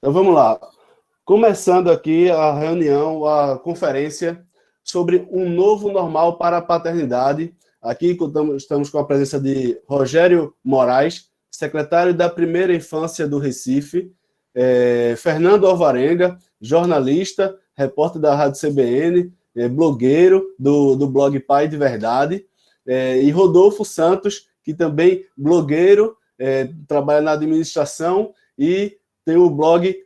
Então vamos lá. Começando aqui a reunião, a conferência sobre um novo normal para a paternidade. Aqui estamos com a presença de Rogério Moraes, secretário da Primeira Infância do Recife, Fernando Alvarenga, jornalista, repórter da Rádio CBN, blogueiro do blog Pai de Verdade, e Rodolfo Santos, que também blogueiro, trabalha na administração e tem o blog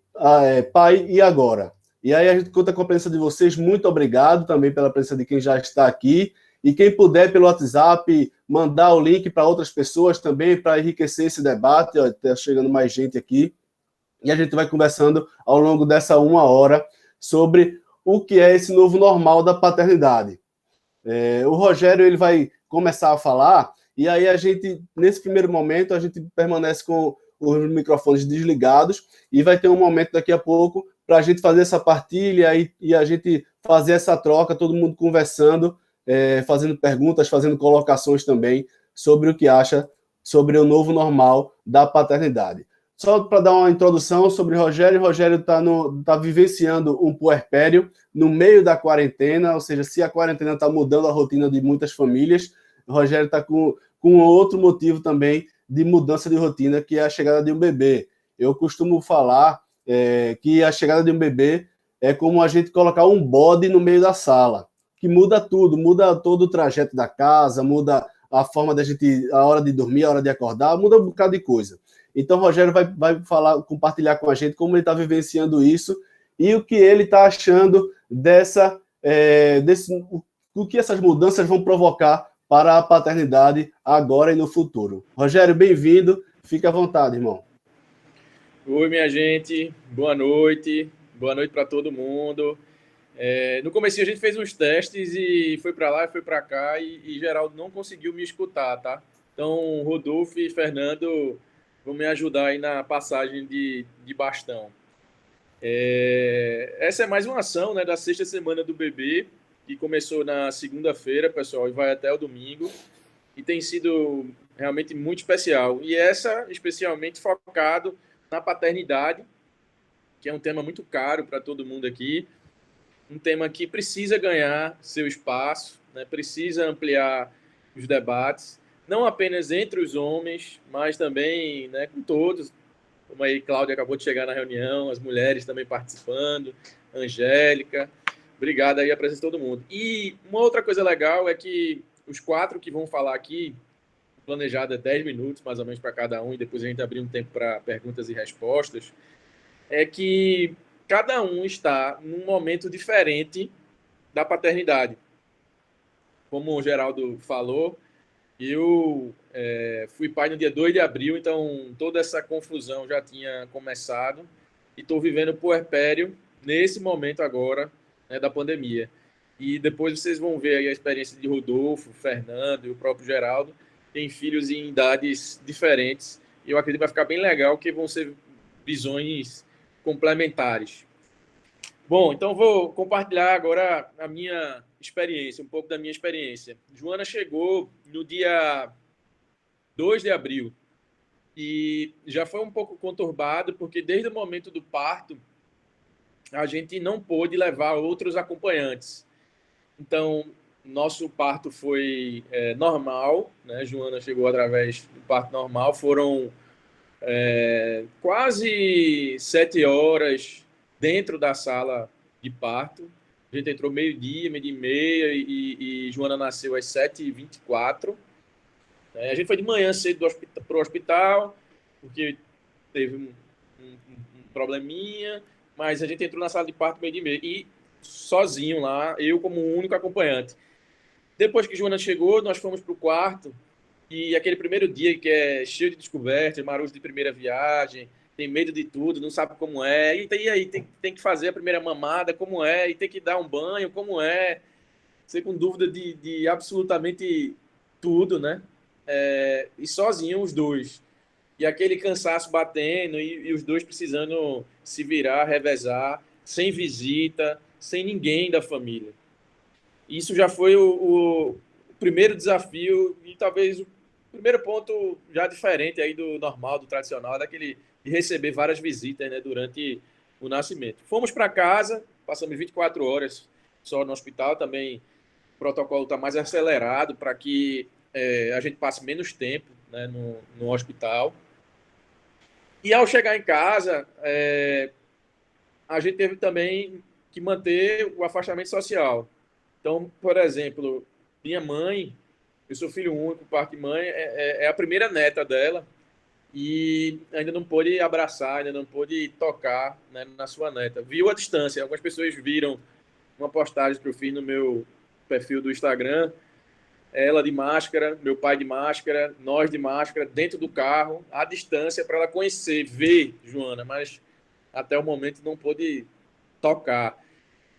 Pai e Agora. E aí a gente conta com a presença de vocês. Muito obrigado também pela presença de quem já está aqui. E quem puder, pelo WhatsApp, mandar o link para outras pessoas também, para enriquecer esse debate. Está chegando mais gente aqui. E a gente vai conversando ao longo dessa 1 hora sobre o que é esse novo normal da paternidade. O Rogério ele vai começar a falar, e aí a gente, nesse primeiro momento, a gente permanece com os microfones desligados, e vai ter um momento daqui a pouco para a gente fazer essa partilha e a gente fazer essa troca, todo mundo conversando, fazendo perguntas, fazendo colocações também sobre o que acha sobre o novo normal da paternidade. Só para dar uma introdução sobre o Rogério está vivenciando um puerpério no meio da quarentena, ou seja, se a quarentena está mudando a rotina de muitas famílias, o Rogério está com outro motivo também de mudança de rotina, que é a chegada de um bebê. Eu costumo falar que a chegada de um bebê é como a gente colocar um bode no meio da sala, que muda tudo, muda todo o trajeto da casa, muda a forma da gente, a hora de dormir, a hora de acordar, muda um bocado de coisa. Então, o Rogério vai compartilhar com a gente como ele está vivenciando isso e o que ele está achando o que essas mudanças vão provocar para a paternidade agora e no futuro. Rogério, bem-vindo. Fique à vontade, irmão. Oi, minha gente. Boa noite. Boa noite para todo mundo. No começo a gente fez uns testes e foi para lá e foi para cá e Geraldo não conseguiu me escutar, tá? Então, Rodolfo e Fernando vão me ajudar aí na passagem de bastão. Essa é mais uma ação, né, da sexta semana do bebê, que começou na segunda-feira, pessoal, e vai até o domingo. E tem sido realmente muito especial. E essa, especialmente, focado na paternidade, que é um tema muito caro para todo mundo aqui. Um tema que precisa ganhar seu espaço, né, precisa ampliar os debates, não apenas entre os homens, mas também, né, com todos. Como aí Cláudia acabou de chegar na reunião, as mulheres também participando, Angélica. Obrigado aí a presença de todo mundo. E uma outra coisa legal é que os 4 que vão falar aqui, planejado é 10 minutos mais ou menos para cada um, e depois a gente abrir um tempo para perguntas e respostas, é que cada um está num momento diferente da paternidade. Como o Geraldo falou, eu fui pai no dia 2 de abril, então toda essa confusão já tinha começado e estou vivendo o puerpério nesse momento agora, né, da pandemia. E depois vocês vão ver aí a experiência de Rodolfo, Fernando e o próprio Geraldo. Tem filhos em idades diferentes e eu acredito que vai ficar bem legal, que vão ser visões complementares. Bom, então vou compartilhar agora a minha experiência, um pouco da minha experiência. Joana chegou no dia 2 de abril e já foi um pouco conturbado, porque desde o momento do parto a gente não pôde levar outros acompanhantes. Então, nosso parto foi normal, né? Joana chegou através do parto normal, foram quase 7 horas dentro da sala de parto. A gente entrou meio-dia, meio-dia e meia, e Joana nasceu às 7h24. A gente foi de manhã cedo para o hospital, porque teve um probleminha, mas a gente entrou na sala de parto meio-dia e meia. E sozinho lá, eu como único acompanhante. Depois que Joana chegou, nós fomos para o quarto, e aquele primeiro dia que é cheio de descobertas, marujo de primeira viagem, tem medo de tudo, não sabe como é, e aí tem que fazer a primeira mamada, como é, e tem que dar um banho, como é, você com dúvida de absolutamente tudo, né? E sozinho os dois. E aquele cansaço batendo, e os dois precisando se virar, revezar, sem visita, sem ninguém da família. Isso já foi o primeiro desafio e talvez o primeiro ponto já diferente aí do normal, do tradicional, daquele de receber várias visitas, né, durante o nascimento. Fomos para casa, passamos 24 horas só no hospital, também o protocolo está mais acelerado para que a gente passe menos tempo, né, no hospital. E ao chegar em casa, a gente teve também que manter o afastamento social. Então, por exemplo, minha mãe, eu sou filho único, parte de mãe, é a primeira neta dela e ainda não pôde abraçar, ainda não pôde tocar, né, na sua neta. Viu a distância. Algumas pessoas viram uma postagem que eu fiz no meu perfil do Instagram, ela de máscara, meu pai de máscara, nós de máscara, dentro do carro, à distância, para ela conhecer, ver Joana, mas até o momento não pôde tocar.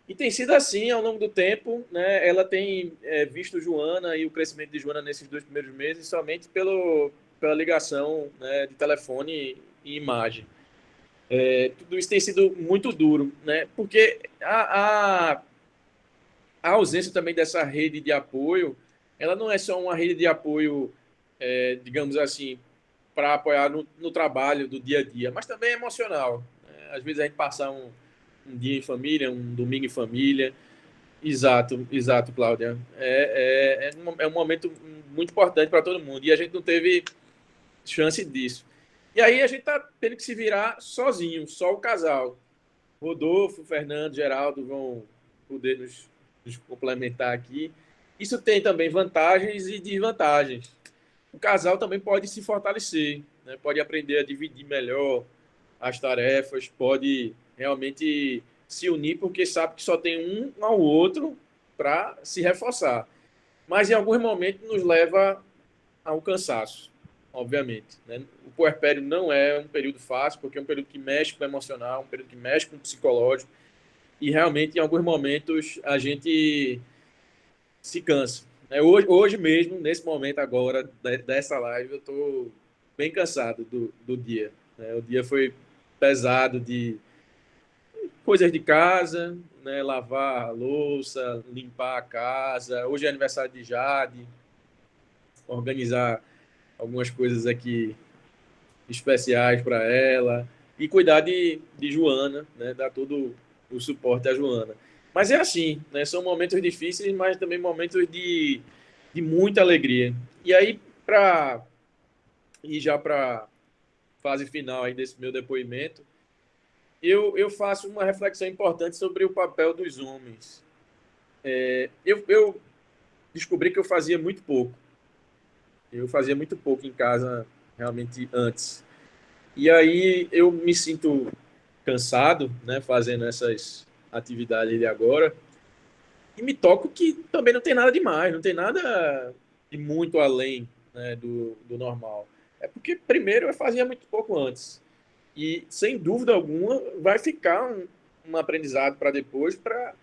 E tem sido assim ao longo do tempo, né? Ela tem visto Joana e o crescimento de Joana nesses 2 primeiros meses somente pela ligação, né, de telefone e imagem. Tudo isso tem sido muito duro, né? Porque a ausência também dessa rede de apoio, ela não é só uma rede de apoio, digamos assim, para apoiar no trabalho do dia a dia, mas também emocional. Né? Às vezes a gente passa um dia em família, um domingo em família. Exato, exato, Cláudia. É um momento muito importante para todo mundo e a gente não teve chance disso. E aí a gente está tendo que se virar sozinho, só o casal. Rodolfo, Fernando, Geraldo vão poder nos complementar aqui. Isso tem também vantagens e desvantagens. O casal também pode se fortalecer, né? Pode aprender a dividir melhor as tarefas, pode realmente se unir, porque sabe que só tem um ao outro para se reforçar. Mas em alguns momentos nos leva ao cansaço, obviamente. Né? O puerpério não é um período fácil, porque é um período que mexe com o emocional, um período que mexe com o psicológico, e realmente em alguns momentos a gente se cansa. Hoje mesmo, nesse momento agora dessa live, eu estou bem cansado do dia. Né? O dia foi pesado de coisas de casa, né? Lavar a louça, limpar a casa. Hoje é aniversário de Jade, organizar algumas coisas aqui especiais para ela e cuidar de Joana, né? Dar todo o suporte à Joana. Mas é assim, né? São momentos difíceis, mas também momentos de muita alegria. E aí, para ir já para fase final aí desse meu depoimento, eu faço uma reflexão importante sobre o papel dos homens. Eu descobri que eu fazia muito pouco. Eu fazia muito pouco em casa, realmente, antes. E aí eu me sinto cansado, né, fazendo essas atividades de agora, e me toco que também não tem nada demais, não tem nada de muito além, né, do normal. É porque, primeiro, eu fazia muito pouco antes. E, sem dúvida alguma, vai ficar um aprendizado para depois, para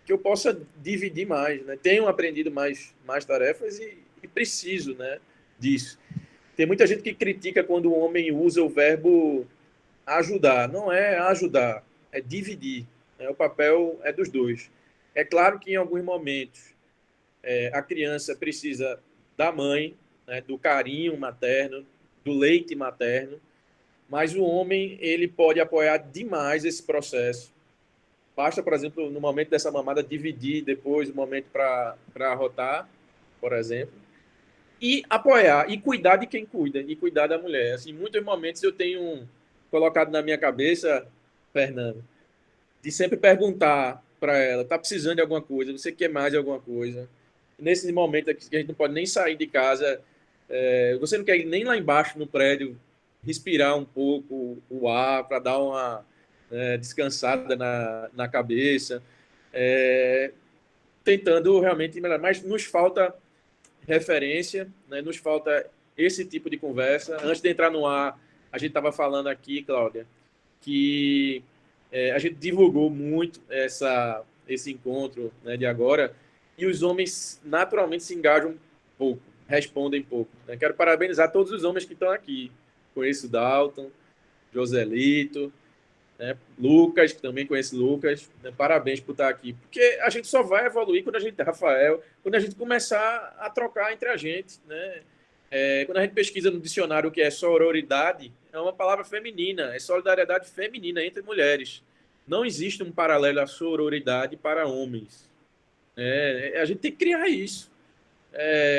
que eu possa dividir mais. Né? Tenho aprendido mais tarefas e preciso, né, disso. Tem muita gente que critica quando o homem usa o verbo ajudar. Não é ajudar, é dividir. Né? O papel é dos dois. É claro que em alguns momentos a criança precisa da mãe, né, do carinho materno, do leite materno, mas o homem ele pode apoiar demais esse processo. Basta, por exemplo, no momento dessa mamada, dividir depois o momento para arrotar, por exemplo, e apoiar, e cuidar de quem cuida, e cuidar da mulher. Assim, em muitos momentos eu tenho colocado na minha cabeça, Fernando, de sempre perguntar para ela, tá precisando de alguma coisa, você quer mais de alguma coisa? Nesse momento aqui que a gente não pode nem sair de casa, você não quer ir nem lá embaixo no prédio, respirar um pouco o ar para dar uma descansada na cabeça, tentando realmente melhorar. Mas nos falta referência, né? Nos falta esse tipo de conversa. Antes de entrar no ar, a gente estava falando aqui, Cláudia, que a gente divulgou muito esse encontro, né, de agora, e os homens naturalmente se engajam pouco, respondem pouco. Né? Quero parabenizar todos os homens que estão aqui. Conheço o Dalton, Joselito, né? Lucas, que também conhece Lucas, né? Parabéns por estar aqui, porque a gente só vai evoluir quando a gente, Rafael, quando a gente começar a trocar entre a gente, né? Quando a gente pesquisa no dicionário o que é sororidade, é uma palavra feminina, é solidariedade feminina entre mulheres. Não existe um paralelo à sororidade para homens. A gente tem que criar isso.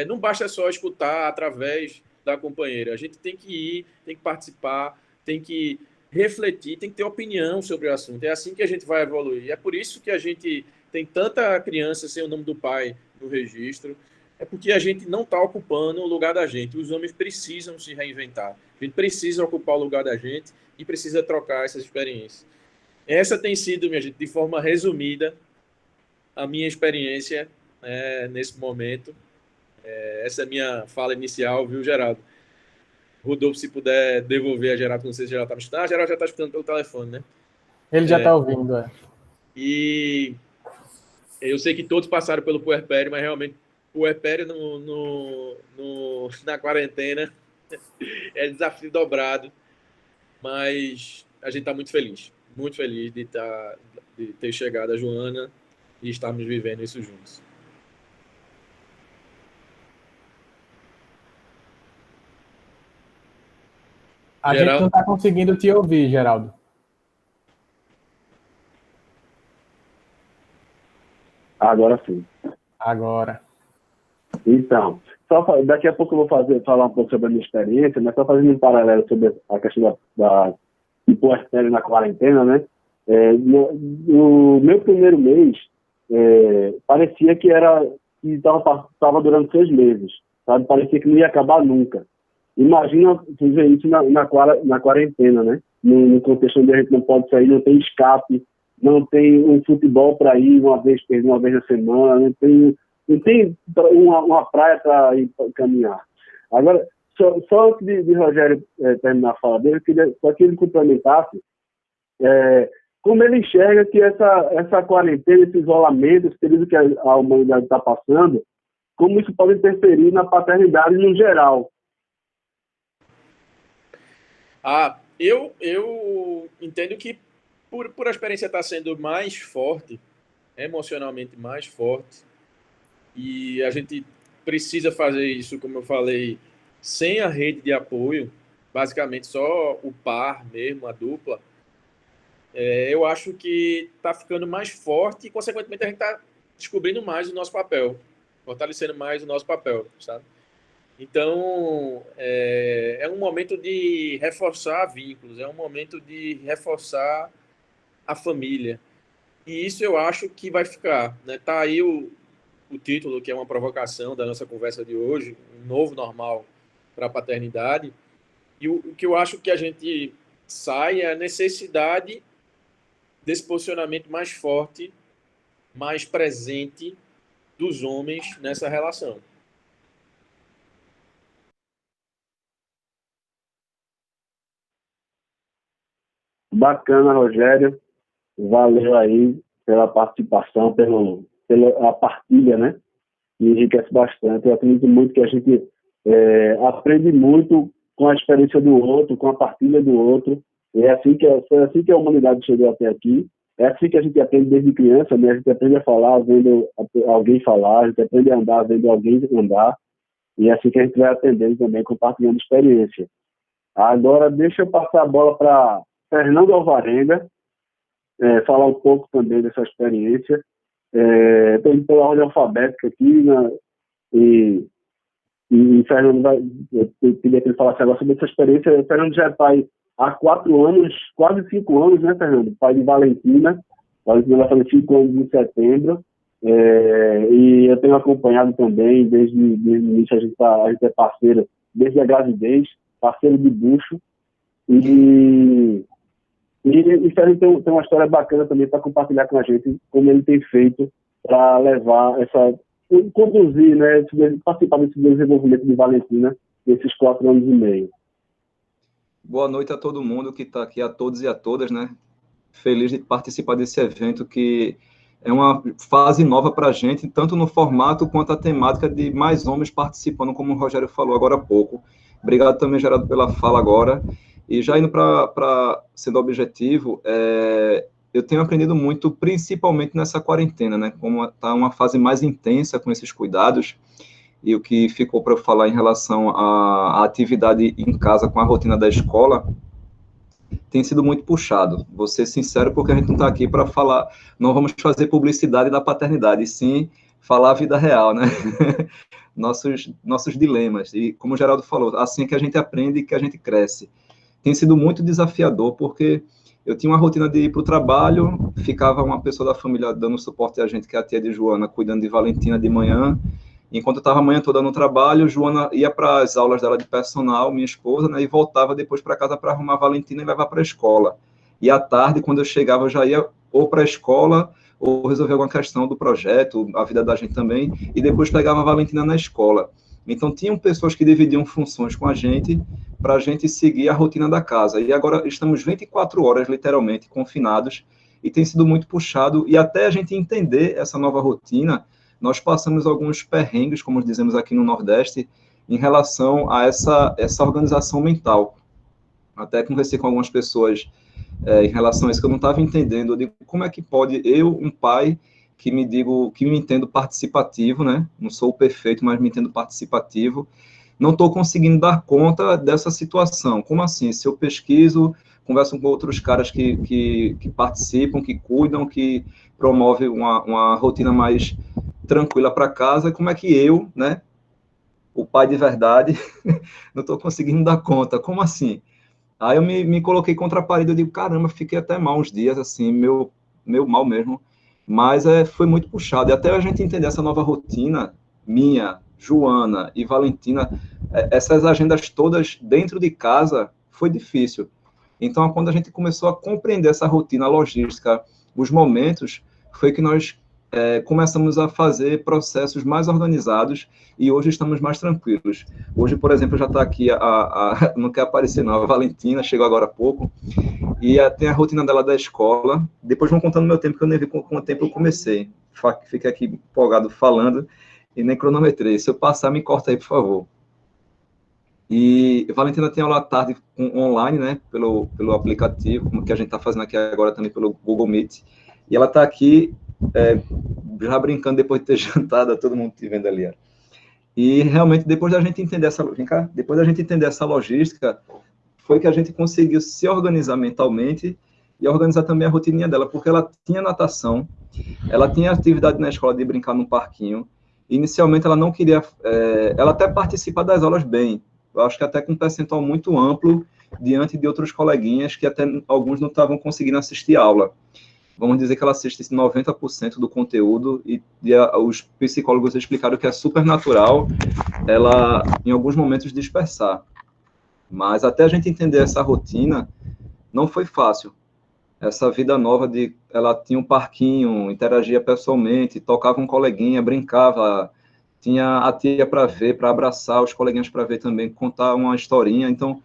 Não basta só escutar através da companheira. A gente tem que ir, tem que participar, tem que refletir, tem que ter opinião sobre o assunto. É assim que a gente vai evoluir. É por isso que a gente tem tanta criança sem o nome do pai no registro. É porque a gente não está ocupando o lugar da gente. Os homens precisam se reinventar. A gente precisa ocupar o lugar da gente e precisa trocar essas experiências. Essa tem sido, minha gente, de forma resumida, a minha experiência nesse momento. Essa é a minha fala inicial, viu, Geraldo? Rodolfo, se puder devolver a Geraldo, não sei se Geraldo está me escutando. Geraldo já está escutando pelo telefone, né? Ele já está ouvindo, E eu sei que todos passaram pelo puerpério, mas realmente puerpério na quarentena é desafio dobrado. Mas a gente está muito feliz de ter chegado a Joana e estarmos vivendo isso juntos. A gente não está conseguindo te ouvir, Geraldo. Agora sim. Agora. Então, daqui a pouco eu vou falar um pouco sobre a minha experiência, mas só fazendo um paralelo sobre a questão do puerpério na quarentena, né? No meu primeiro mês, parecia que estava durando 6 meses, sabe? Parecia que não ia acabar nunca. Imagina fazer isso na quarentena, né? No contexto onde a gente não pode sair, não tem escape, não tem um futebol para ir uma vez na semana, não tem uma praia para ir caminhar. Agora, só antes de Rogério terminar a fala dele, eu queria só que ele complementasse como ele enxerga que essa quarentena, esse isolamento, esse período que a humanidade está passando, como isso pode interferir na paternidade no geral. Eu entendo que por a experiência estar sendo mais forte, emocionalmente mais forte, e a gente precisa fazer isso, como eu falei, sem a rede de apoio, basicamente só o par mesmo, a dupla, eu acho que está ficando mais forte e, consequentemente, a gente está descobrindo mais o nosso papel, fortalecendo mais o nosso papel, sabe? Então, é um momento de reforçar vínculos, é um momento de reforçar a família. E isso eu acho que vai ficar, né? Tá aí o título, que é uma provocação da nossa conversa de hoje, um novo normal para a paternidade. E o que eu acho que a gente sai é a necessidade desse posicionamento mais forte, mais presente dos homens nessa relação. Bacana, Rogério. Valeu aí pela participação, pela partilha, né? Que enriquece bastante. Eu acredito muito que a gente aprende muito com a experiência do outro, com a partilha do outro. Foi assim que a humanidade chegou até aqui. É assim que a gente aprende desde criança, né? A gente aprende a falar vendo alguém falar, a gente aprende a andar vendo alguém andar. E é assim que a gente vai aprendendo também, compartilhando experiência. Agora, deixa eu passar a bola para Fernando Alvarenga, falar um pouco também dessa experiência. Estou indo pela ordem alfabética aqui, né? E Fernando eu queria que ele falasse agora sobre essa experiência. O Fernando já é pai há 4 anos, quase 5 anos, né, Fernando? Pai de Valentina. Valentina vai fazer 5 anos em setembro. E eu tenho acompanhado também, desde o início, a gente é parceiro, desde a gravidez, parceiro de bucho. E Fernando tem uma história bacana também para compartilhar com a gente, como ele tem feito para levar conduzir, né, participar desse desenvolvimento de Valentina nesses 4 anos e meio. Boa noite a todo mundo que está aqui, a todos e a todas, né? Feliz de participar desse evento, que é uma fase nova para a gente, tanto no formato quanto a temática de mais homens participando, como o Rogério falou agora há pouco. Obrigado também, Geraldo, pela fala agora. E já indo para sendo objetivo, eu tenho aprendido muito, principalmente nessa quarentena, né? Como está uma fase mais intensa com esses cuidados, e o que ficou para eu falar em relação à atividade em casa com a rotina da escola, tem sido muito puxado. Vou ser sincero, porque a gente não está aqui para falar, não vamos fazer publicidade da paternidade, e sim falar a vida real, né? nossos dilemas. E como o Geraldo falou, assim é que a gente aprende e que a gente cresce. Tem sido muito desafiador, porque eu tinha uma rotina de ir para o trabalho, ficava uma pessoa da família dando suporte a gente, que é a tia de Joana, cuidando de Valentina de manhã. Enquanto eu estava a manhã toda no trabalho, Joana ia para as aulas dela de personal, minha esposa, né, e voltava depois para casa para arrumar a Valentina e levar para a escola. E à tarde, quando eu chegava, eu já ia ou para a escola ou resolver alguma questão do projeto, a vida da gente também, e depois pegava a Valentina na escola. Então, tinham pessoas que dividiam funções com a gente para a gente seguir a rotina da casa. E agora estamos 24 horas, literalmente, confinados, e tem sido muito puxado. E até a gente entender essa nova rotina, nós passamos alguns perrengues, como dizemos aqui no Nordeste, em relação a essa organização mental. Até conversei com algumas pessoas em relação a isso, que eu não estava entendendo. Eu digo, como é que pode eu, um pai, que me entendo participativo, né? Não sou o perfeito, mas me entendo participativo, não estou conseguindo dar conta dessa situação. Como assim? Se eu pesquiso, converso com outros caras que participam, que cuidam, que promovem uma rotina mais tranquila para casa, como é que eu, né, o pai de verdade, não estou conseguindo dar conta? Como assim? Aí eu me coloquei contra a parede, eu digo, caramba, fiquei até mal uns dias, assim, meu mal mesmo, mas foi muito puxado, e até a gente entender essa nova rotina, minha, Joana e Valentina, essas agendas todas dentro de casa, foi difícil. Então, quando a gente começou a compreender essa rotina, a logística, os momentos, foi que nós começamos a fazer processos mais organizados e hoje estamos mais tranquilos. Hoje, por exemplo, já está aqui, não quer aparecer não, a Valentina chegou agora há pouco, e tem a rotina dela da escola. Depois vão contando meu tempo, que eu nem vi com o tempo eu comecei. Fiquei aqui empolgado falando e nem cronometrei. Se eu passar, me corta aí, por favor. E a Valentina tem aula à tarde online, né, pelo aplicativo, como que a gente está fazendo aqui agora também pelo Google Meet. E ela está aqui já brincando depois de ter jantado, todo mundo te vendo ali. Ó. E realmente, depois da gente entender essa logística, foi que a gente conseguiu se organizar mentalmente e organizar também a rotininha dela, porque ela tinha natação, ela tinha atividade na escola de brincar num parquinho. Inicialmente, ela não queria... ela até participa das aulas bem, eu acho que até com um percentual muito amplo, diante de outros coleguinhas que até alguns não estavam conseguindo assistir a aula. Vamos dizer que ela assiste 90% do conteúdo e os psicólogos explicaram que é super natural ela, em alguns momentos, dispersar. Mas até a gente entender essa rotina, não foi fácil. Essa vida nova ela tinha um parquinho, interagia pessoalmente, tocava um coleguinha, brincava, tinha a tia para ver, para abraçar, os coleguinhas para ver também, contar uma historinha. Então,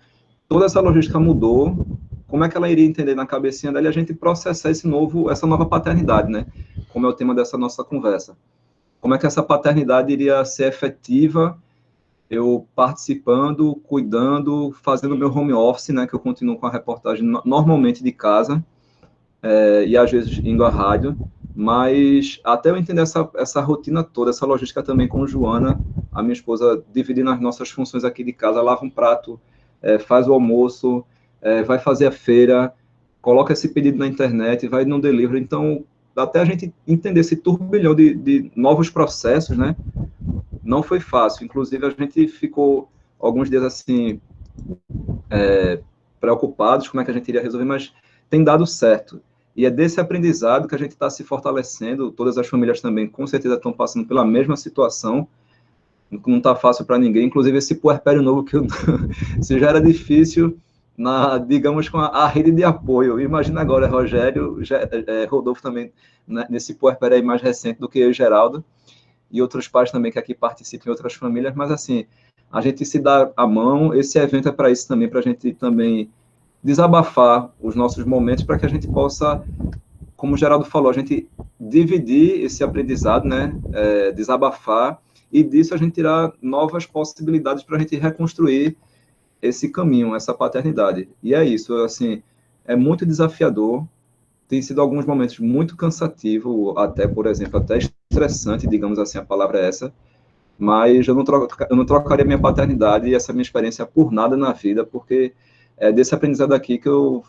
toda essa logística mudou. Como é que ela iria entender na cabecinha dela e a gente processar essa nova paternidade, né? Como é o tema dessa nossa conversa. Como é que essa paternidade iria ser efetiva, eu participando, cuidando, fazendo meu home office, né? Que eu continuo com a reportagem normalmente de casa, e às vezes indo à rádio, mas até eu entender essa rotina toda, essa logística também com Joana, a minha esposa, dividindo as nossas funções aqui de casa, lava um prato, faz o almoço, vai fazer a feira, coloca esse pedido na internet, vai no delivery. Então, até a gente entender esse turbilhão de novos processos, né? Não foi fácil. Inclusive, a gente ficou alguns dias assim, preocupados como é que a gente iria resolver, mas tem dado certo. E é desse aprendizado que a gente está se fortalecendo. Todas as famílias também, com certeza, estão passando pela mesma situação. Não está fácil para ninguém. Inclusive, esse puerpério novo que se já era difícil, digamos, com a rede de apoio. Imagina agora, Rogério, Rodolfo também, né, nesse puerpério aí mais recente do que eu e Geraldo, e outros pais também que aqui participam em outras famílias, mas assim, a gente se dá a mão, esse evento é para isso também, para a gente também desabafar os nossos momentos, para que a gente possa, como o Geraldo falou, a gente dividir esse aprendizado, né, desabafar, e disso a gente tirar novas possibilidades para a gente reconstruir esse caminho, essa paternidade. E é isso, assim, é muito desafiador, tem sido alguns momentos muito cansativo, até, por exemplo, até estressante, digamos assim, a palavra é essa, mas eu não trocaria minha paternidade e essa minha experiência por nada na vida, porque é desse aprendizado aqui que eu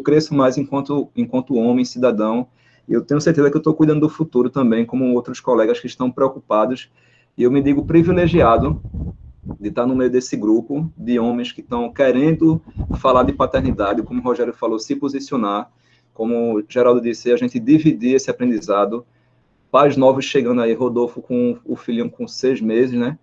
cresço mais enquanto homem, cidadão, e eu tenho certeza que eu estou cuidando do futuro também, como outros colegas que estão preocupados, e eu me digo privilegiado de estar no meio desse grupo de homens que estão querendo falar de paternidade, como o Rogério falou, se posicionar, como o Geraldo disse, a gente dividir esse aprendizado, pais novos chegando aí, Rodolfo com o filhinho com 6 meses, né,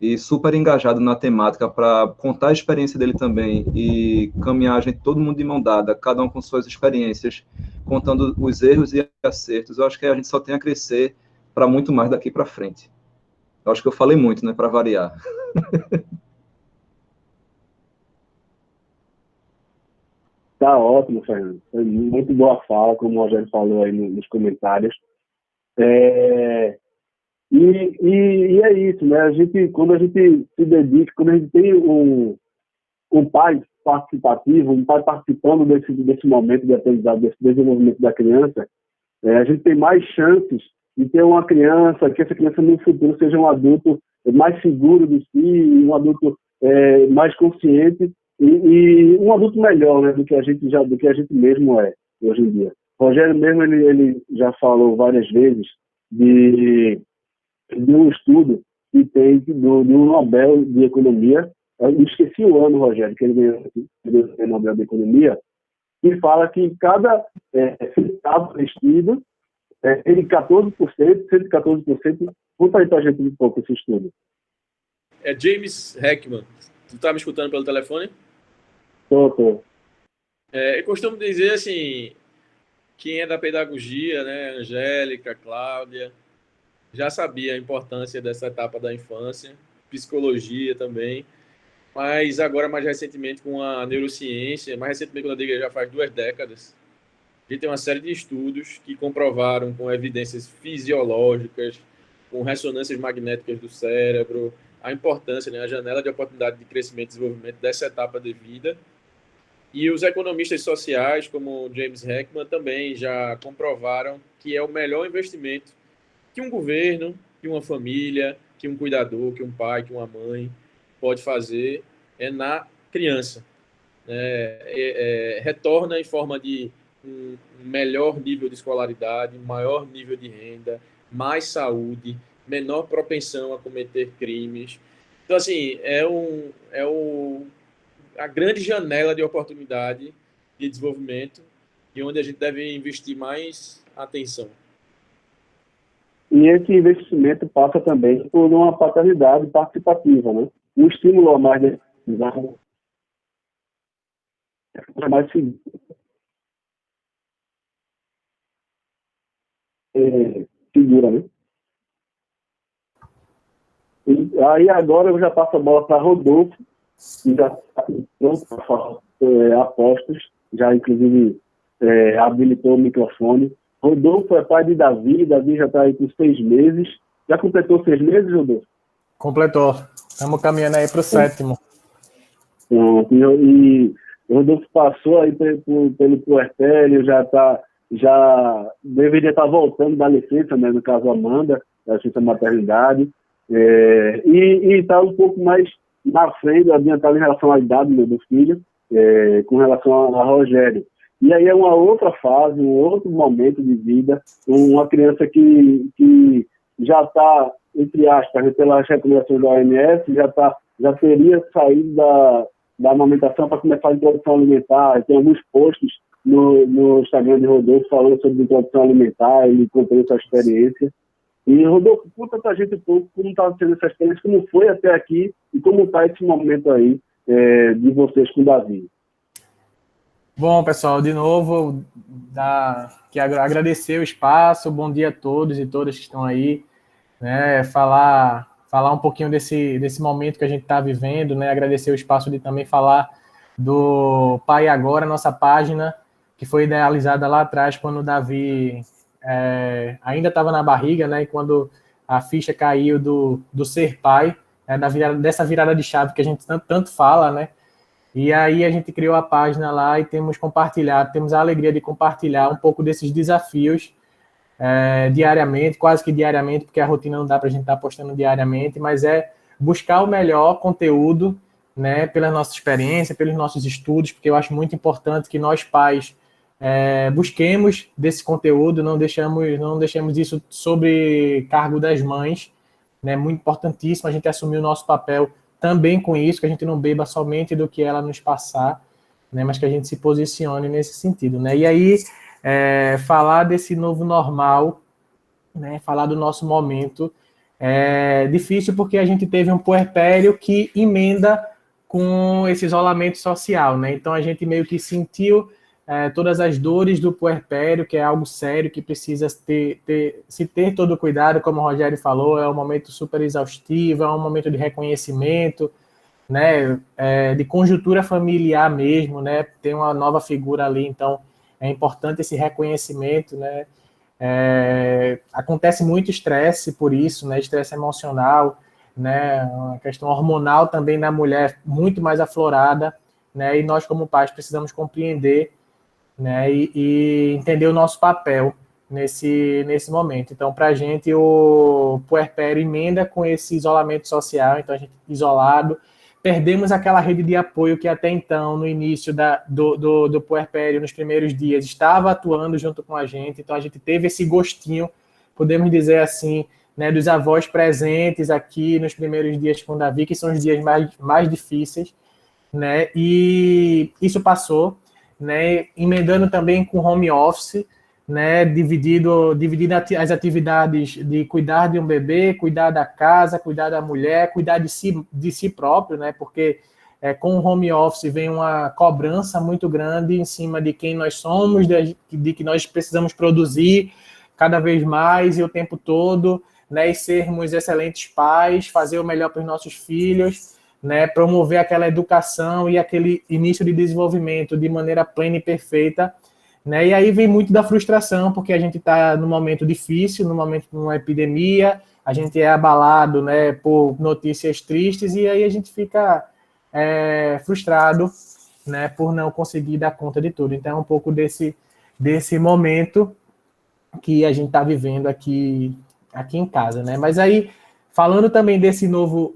e super engajado na temática para contar a experiência dele também e caminhar a gente, todo mundo de mão dada, cada um com suas experiências, contando os erros e acertos. Eu acho que a gente só tem a crescer para muito mais daqui para frente. Eu acho que eu falei muito, né, para variar. Tá ótimo, Fernando. Foi muito boa fala, como o Rogério falou aí nos comentários. E é isso, né? Quando a gente se dedica, quando a gente tem um pai participativo, um pai participando desse momento de aprendizado, desse desenvolvimento da criança, a gente tem mais chances de ter uma criança, que essa criança no futuro seja um adulto mais seguro de si, um adulto mais consciente e um adulto melhor, né, do que a gente mesmo é hoje em dia. O Rogério mesmo ele já falou várias vezes de um estudo que tem de um Nobel de Economia. Eu esqueci o ano, Rogério, que ele ganhou o Nobel de Economia, que fala que cada centavo investido ele 14%, 114%. Conta aí pra gente um pouco esse estudo. É James Heckman. Tu tá me escutando pelo telefone? Tô. Eu costumo dizer assim, quem é da pedagogia, né, Angélica, Cláudia, já sabia a importância dessa etapa da infância, psicologia também, mas agora mais recentemente com a neurociência, mais recentemente quando eu digo já faz 2 décadas, a gente tem uma série de estudos que comprovaram com evidências fisiológicas, com ressonâncias magnéticas do cérebro, a importância, né, a janela de oportunidade de crescimento e desenvolvimento dessa etapa de vida. E os economistas sociais, como James Heckman, também já comprovaram que é o melhor investimento que um governo, que uma família, que um cuidador, que um pai, que uma mãe pode fazer na criança. Retorna em forma de um melhor nível de escolaridade, maior nível de renda, mais saúde, menor propensão a cometer crimes. Então, assim, a grande janela de oportunidade de desenvolvimento e onde a gente deve investir mais atenção. E esse investimento passa também por uma paternidade participativa, né? Um estímulo a mais decisão, mais segura, né? E aí agora eu já passo a bola para Rodolfo, que já está pronto para falar apostas, já inclusive habilitou o microfone. Rodolfo é pai de Davi já está aí com 6 meses. Já completou 6 meses, Rodolfo? Completou. Estamos caminhando aí para o 7º. Pronto. E o Rodolfo passou aí pelo puerpério, já deveria estar voltando da licença, né, no caso Amanda, da licença maternidade, e está um pouco mais na frente, adiantado em relação à idade do filho, com relação a Rogério. E aí é uma outra fase, um outro momento de vida, uma criança que já está, entre aspas, pelas recomendações da OMS, já teria saído da amamentação para começar a introdução alimentar. Tem alguns posts no Instagram de Rodolfo falando sobre introdução alimentar, ele contou essa experiência. E, Rodolfo, conta pra gente um pouco como está sendo essa experiência, como foi até aqui e como está esse momento aí de vocês com o Davi. Bom, pessoal, de novo, agradecer o espaço, bom dia a todos e todas que estão aí, né, falar um pouquinho desse momento que a gente está vivendo, né, agradecer o espaço de também falar do Pai Agora, nossa página, que foi idealizada lá atrás, quando o Davi ainda estava na barriga, né, e quando a ficha caiu do ser pai, dessa virada de chave que a gente tanto fala, né. E aí a gente criou a página lá e temos a alegria de compartilhar um pouco desses desafios diariamente, quase que diariamente, porque a rotina não dá para a gente estar postando diariamente, mas é buscar o melhor conteúdo, né, pela nossa experiência, pelos nossos estudos, porque eu acho muito importante que nós pais busquemos desse conteúdo, não deixemos isso sobre cargo das mães, né, muito importantíssimo a gente assumir o nosso papel também com isso, que a gente não beba somente do que ela nos passar, né, mas que a gente se posicione nesse sentido, né, e aí falar desse novo normal, né, falar do nosso momento, é difícil porque a gente teve um puerpério que emenda com esse isolamento social, né? Então a gente meio que sentiu todas as dores do puerpério, que é algo sério, que precisa se ter todo o cuidado, como o Rogério falou, é um momento super exaustivo, é um momento de reconhecimento, né? De conjuntura familiar mesmo, né? Tem uma nova figura ali, então é importante esse reconhecimento, né? Acontece muito estresse por isso, né? Estresse emocional, né? Uma questão hormonal também na mulher muito mais aflorada, né? E nós como pais precisamos compreender, né? E entender o nosso papel nesse momento. Então, para a gente, o puerpério emenda com esse isolamento social, então a gente isolado, perdemos aquela rede de apoio que até então, no início do puerpério, nos primeiros dias, estava atuando junto com a gente, então a gente teve esse gostinho, podemos dizer assim, né, dos avós presentes aqui nos primeiros dias com o Davi, que são os dias mais difíceis, né, e isso passou, né, emendando também com home office, né, dividindo as atividades de cuidar de um bebê, cuidar da casa, cuidar da mulher, cuidar de si próprio, né, porque com o home office vem uma cobrança muito grande em cima de quem nós somos, de que nós precisamos produzir cada vez mais e o tempo todo, né, e sermos excelentes pais, fazer o melhor para os nossos filhos, né, promover aquela educação e aquele início de desenvolvimento de maneira plena e perfeita, né, e aí vem muito da frustração, porque a gente está num momento difícil, num momento de uma epidemia, a gente é abalado, né, por notícias tristes, e aí a gente fica frustrado, né, por não conseguir dar conta de tudo. Então é um pouco desse momento que a gente está vivendo aqui em casa, né? Mas aí, falando também desse novo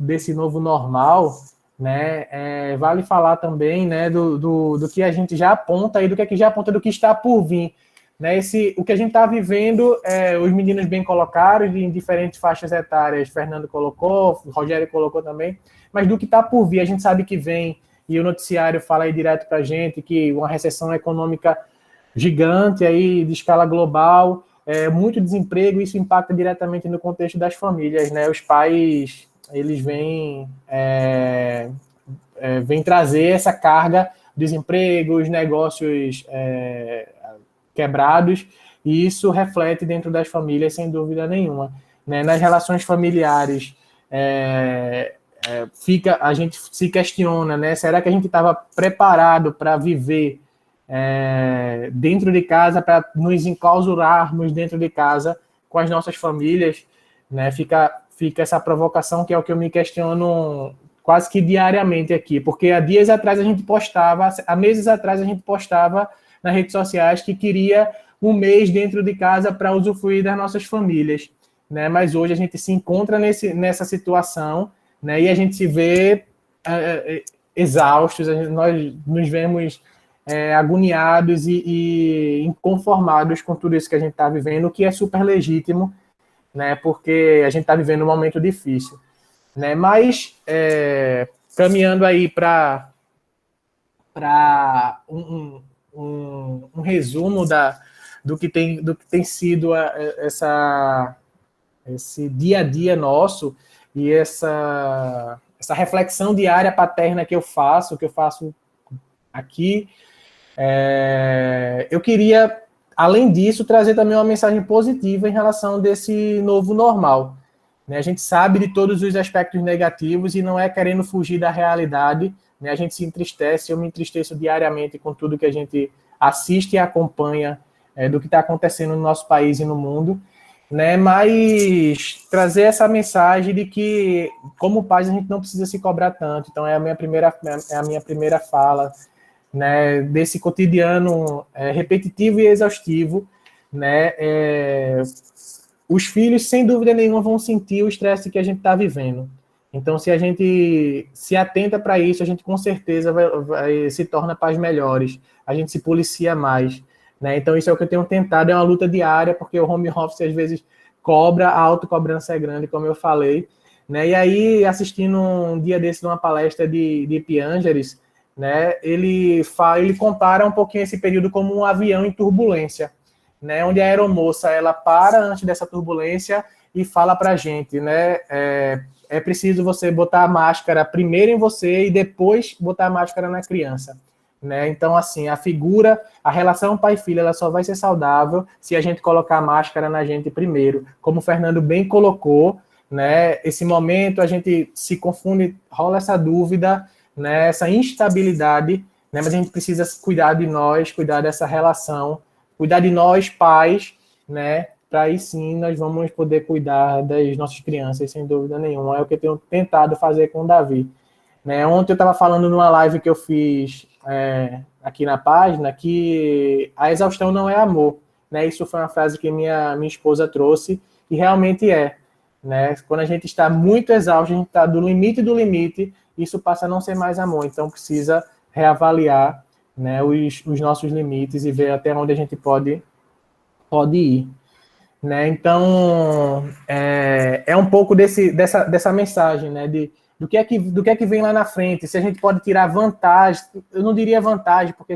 normal, né, vale falar também, né, do que a gente já aponta e do que já aponta do que está por vir, né? O que a gente está vivendo, os meninos bem colocaram em diferentes faixas etárias, Fernando colocou, Rogério colocou também, mas do que está por vir, a gente sabe que vem, e o noticiário fala aí direto para a gente que uma recessão econômica gigante aí de escala global, muito desemprego, isso impacta diretamente no contexto das famílias, né? Os pais, eles vêm trazer essa carga, desemprego, os negócios quebrados, e isso reflete dentro das famílias, sem dúvida nenhuma, né? Nas relações familiares, a gente se questiona, né? Será que a gente estava preparado para viver dentro de casa, para nos enclausurarmos dentro de casa com as nossas famílias, né? Fica essa provocação, que é o que eu me questiono quase que diariamente aqui, porque há meses atrás a gente postava nas redes sociais que queria um mês dentro de casa para usufruir das nossas famílias, né? Mas hoje a gente se encontra nessa situação, né? E a gente se vê exaustos, nós nos vemos agoniados e inconformados com tudo isso que a gente está vivendo, o que é super legítimo, né? Porque a gente está vivendo um momento difícil, né? Mas caminhando aí para um resumo do que tem sido esse dia a dia nosso e essa reflexão diária paterna que eu faço aqui. Eu queria, além disso, trazer também uma mensagem positiva em relação desse novo normal, né? A gente sabe de todos os aspectos negativos e não é querendo fugir da realidade, né? A gente se entristece, eu me entristeço diariamente com tudo que a gente assiste e acompanha do que está acontecendo no nosso país e no mundo, né? Mas trazer essa mensagem de que, como pais, a gente não precisa se cobrar tanto. Então, é a minha primeira fala, né, desse cotidiano repetitivo e exaustivo, né, os filhos, sem dúvida nenhuma, vão sentir o estresse que a gente está vivendo. Então, se a gente se atenta para isso, a gente com certeza se torna pais melhores, a gente se policia mais, né? Então, isso é o que eu tenho tentado, é uma luta diária, porque o home office, às vezes, cobra, a autocobrança é grande, como eu falei, né? E aí, assistindo um dia desse, numa palestra de Piangeres, né, ele compara um pouquinho esse período como um avião em turbulência, né, onde a aeromoça, ela para antes dessa turbulência e fala para a gente, né, é preciso você botar a máscara primeiro em você e depois botar a máscara na criança, né? Então, assim, a relação pai-filho, ela só vai ser saudável se a gente colocar a máscara na gente primeiro. Como o Fernando bem colocou, né, esse momento a gente se confunde, rola essa dúvida, né, essa instabilidade, né, mas a gente precisa cuidar de nós, cuidar dessa relação, cuidar de nós, pais, né, para aí sim nós vamos poder cuidar das nossas crianças, sem dúvida nenhuma. É o que eu tenho tentado fazer com o Davi. Né, ontem eu estava falando numa live que eu fiz aqui na página que a exaustão não é amor. Né, isso foi uma frase que minha esposa trouxe e realmente é. Né, quando a gente está muito exausto, a gente está do limite, isso passa a não ser mais amor. Então precisa reavaliar, né, os nossos limites e ver até onde a gente pode ir. Né? Então, é um pouco dessa mensagem, né? Do que é que vem lá na frente, se a gente pode tirar vantagem, eu não diria vantagem, porque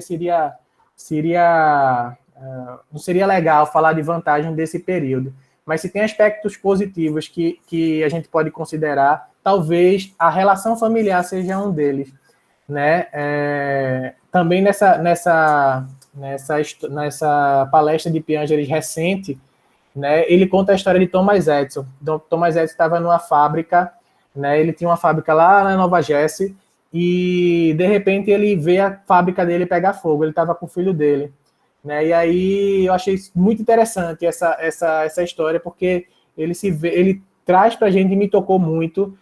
não seria legal falar de vantagem desse período, mas se tem aspectos positivos que a gente pode considerar, talvez a relação familiar seja um deles. Né? Também nessa palestra de Piangeres recente, né, ele conta a história de Thomas Edison. Thomas Edison estava numa fábrica, né, ele tinha uma fábrica lá na Nova Jersey, e de repente ele vê a fábrica dele pegar fogo, ele estava com o filho dele. Né, e aí eu achei muito interessante essa história, porque ele traz para a gente e me tocou muito,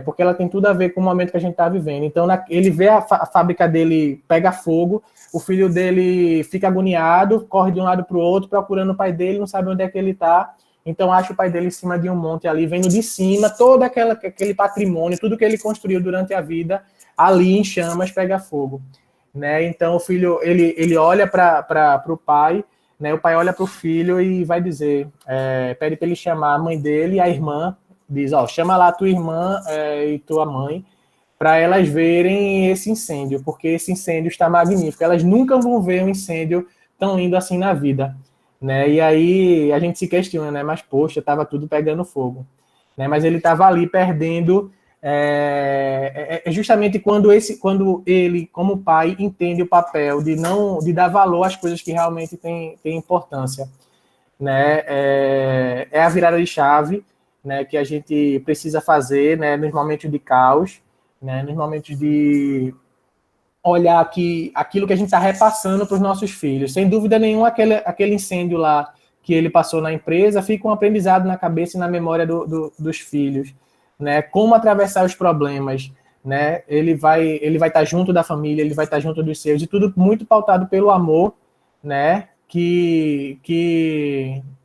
porque ela tem tudo a ver com o momento que a gente está vivendo. Então, ele vê a fábrica dele pega fogo, o filho dele fica agoniado, corre de um lado para o outro, procurando o pai dele, não sabe onde é que ele está. Então, acha o pai dele em cima de um monte ali, vendo de cima, todo aquele patrimônio, tudo que ele construiu durante a vida, ali em chamas, pega fogo. Né? Então, o filho, ele olha para o pai, né? O pai olha para o filho e vai dizer, pede para ele chamar a mãe dele e a irmã, diz, chama lá tua irmã e tua mãe, para elas verem esse incêndio, porque esse incêndio está magnífico. Elas nunca vão ver um incêndio tão lindo assim na vida. Né? E aí a gente se questiona, né? Mas, poxa, estava tudo pegando fogo. Né? Mas ele estava ali perdendo, justamente quando ele, como pai, entende o papel de dar valor às coisas que realmente têm importância. Né? É a virada de chave, né, que a gente precisa fazer, né, nos momentos de caos, né, nos momentos de olhar aquilo que a gente está repassando para os nossos filhos. Sem dúvida nenhuma, aquele incêndio lá que ele passou na empresa fica um aprendizado na cabeça e na memória dos filhos. Né? Como atravessar os problemas. Né? Ele vai estar junto da família, ele vai estar junto dos seus, e tudo muito pautado pelo amor, né? que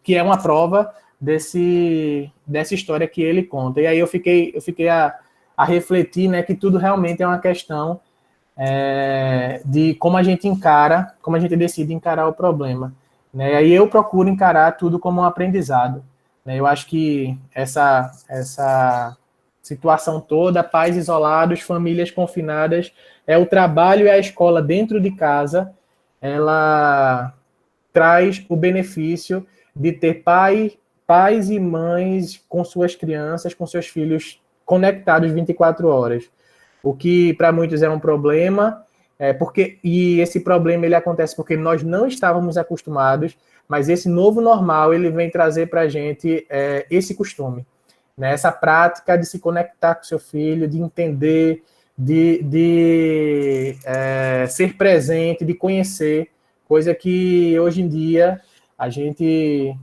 é uma prova dessa história que ele conta. E aí eu fiquei a refletir, né, que tudo realmente é uma questão de como a gente decide encarar o problema. Né? E aí eu procuro encarar tudo como um aprendizado. Né? Eu acho que essa situação toda, pais isolados, famílias confinadas, o trabalho e a escola dentro de casa, ela traz o benefício de ter pais e mães com suas crianças, com seus filhos conectados 24 horas. O que para muitos é um problema, e esse problema ele acontece porque nós não estávamos acostumados, mas esse novo normal ele vem trazer para a gente esse costume, né? Essa prática de se conectar com seu filho, de entender, de ser presente, de conhecer, coisa que hoje em dia a gente,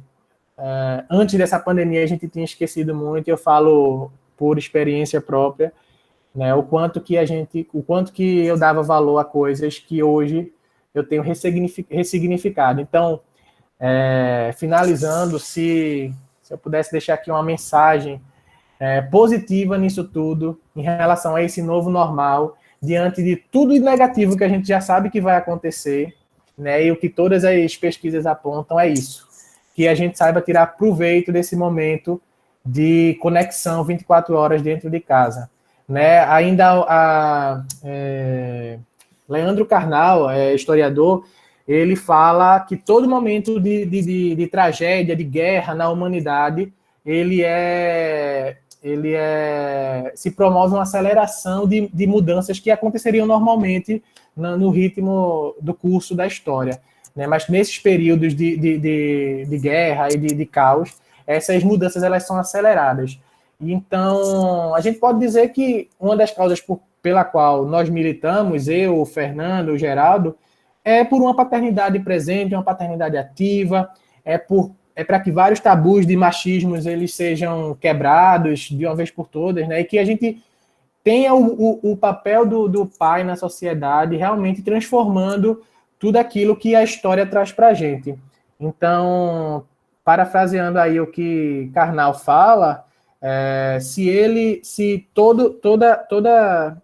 antes dessa pandemia, a gente tinha esquecido muito, e eu falo por experiência própria, né, o quanto que eu dava valor a coisas que hoje eu tenho ressignificado. Então, Finalizando, se eu pudesse deixar aqui uma mensagem positiva nisso tudo, em relação a esse novo normal, diante de tudo negativo que a gente já sabe que vai acontecer, né, e o que todas as pesquisas apontam é isso, que a gente saiba tirar proveito desse momento de conexão 24 horas dentro de casa. Né? Ainda Leandro Carnal, historiador, ele fala que todo momento de tragédia, de guerra na humanidade, se promove uma aceleração de mudanças que aconteceriam normalmente no ritmo do curso da história. Né? Mas nesses períodos de guerra e de caos, essas mudanças elas são aceleradas. Então, a gente pode dizer que uma das causas pela qual nós militamos, eu, o Fernando, o Geraldo, é por uma paternidade presente, uma paternidade ativa, para que vários tabus de machismos eles sejam quebrados de uma vez por todas, né? E que a gente tenha o papel do pai na sociedade realmente transformando tudo aquilo que a história traz para a gente. Então, parafraseando aí o que Karnal fala,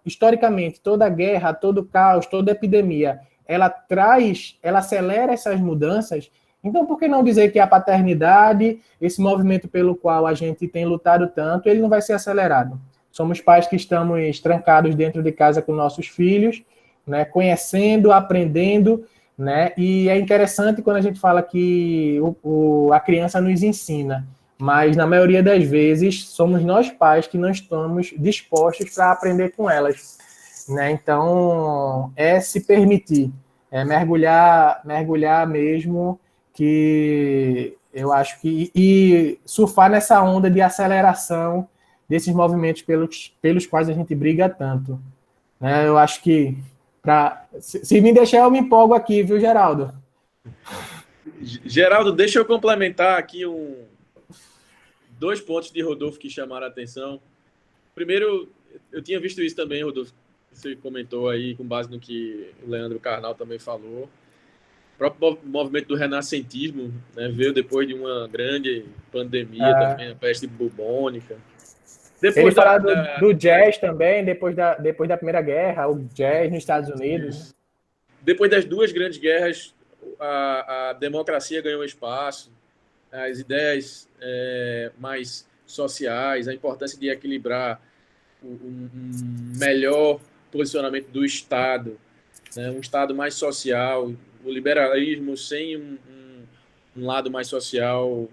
historicamente, toda guerra, todo caos, toda epidemia, ela acelera essas mudanças, então por que não dizer que a paternidade, esse movimento pelo qual a gente tem lutado tanto, ele não vai ser acelerado? Somos pais que estamos trancados dentro de casa com nossos filhos, né, conhecendo, aprendendo, né, e é interessante quando a gente fala que a criança nos ensina, mas na maioria das vezes somos nós pais que não estamos dispostos para aprender com elas, né? Então se permitir, mergulhar mesmo, que eu acho que e surfar nessa onda de aceleração desses movimentos pelos quais a gente briga tanto, né? Eu acho que se me deixar eu me empolgo aqui, viu, Geraldo? Geraldo, deixa eu complementar aqui dois pontos de Rodolfo que chamaram a atenção. Primeiro, eu tinha visto isso também, Rodolfo, você comentou aí com base no que o Leandro Carnal também falou. O próprio movimento do renascentismo, né, veio depois de uma grande pandemia também, a peste bubônica. Ele fala do jazz também, depois da Primeira Guerra, o jazz nos Estados Unidos. Depois das duas grandes guerras, a democracia ganhou espaço, as ideias mais sociais, a importância de equilibrar um melhor posicionamento do Estado, né? Um Estado mais social, o liberalismo sem um lado mais social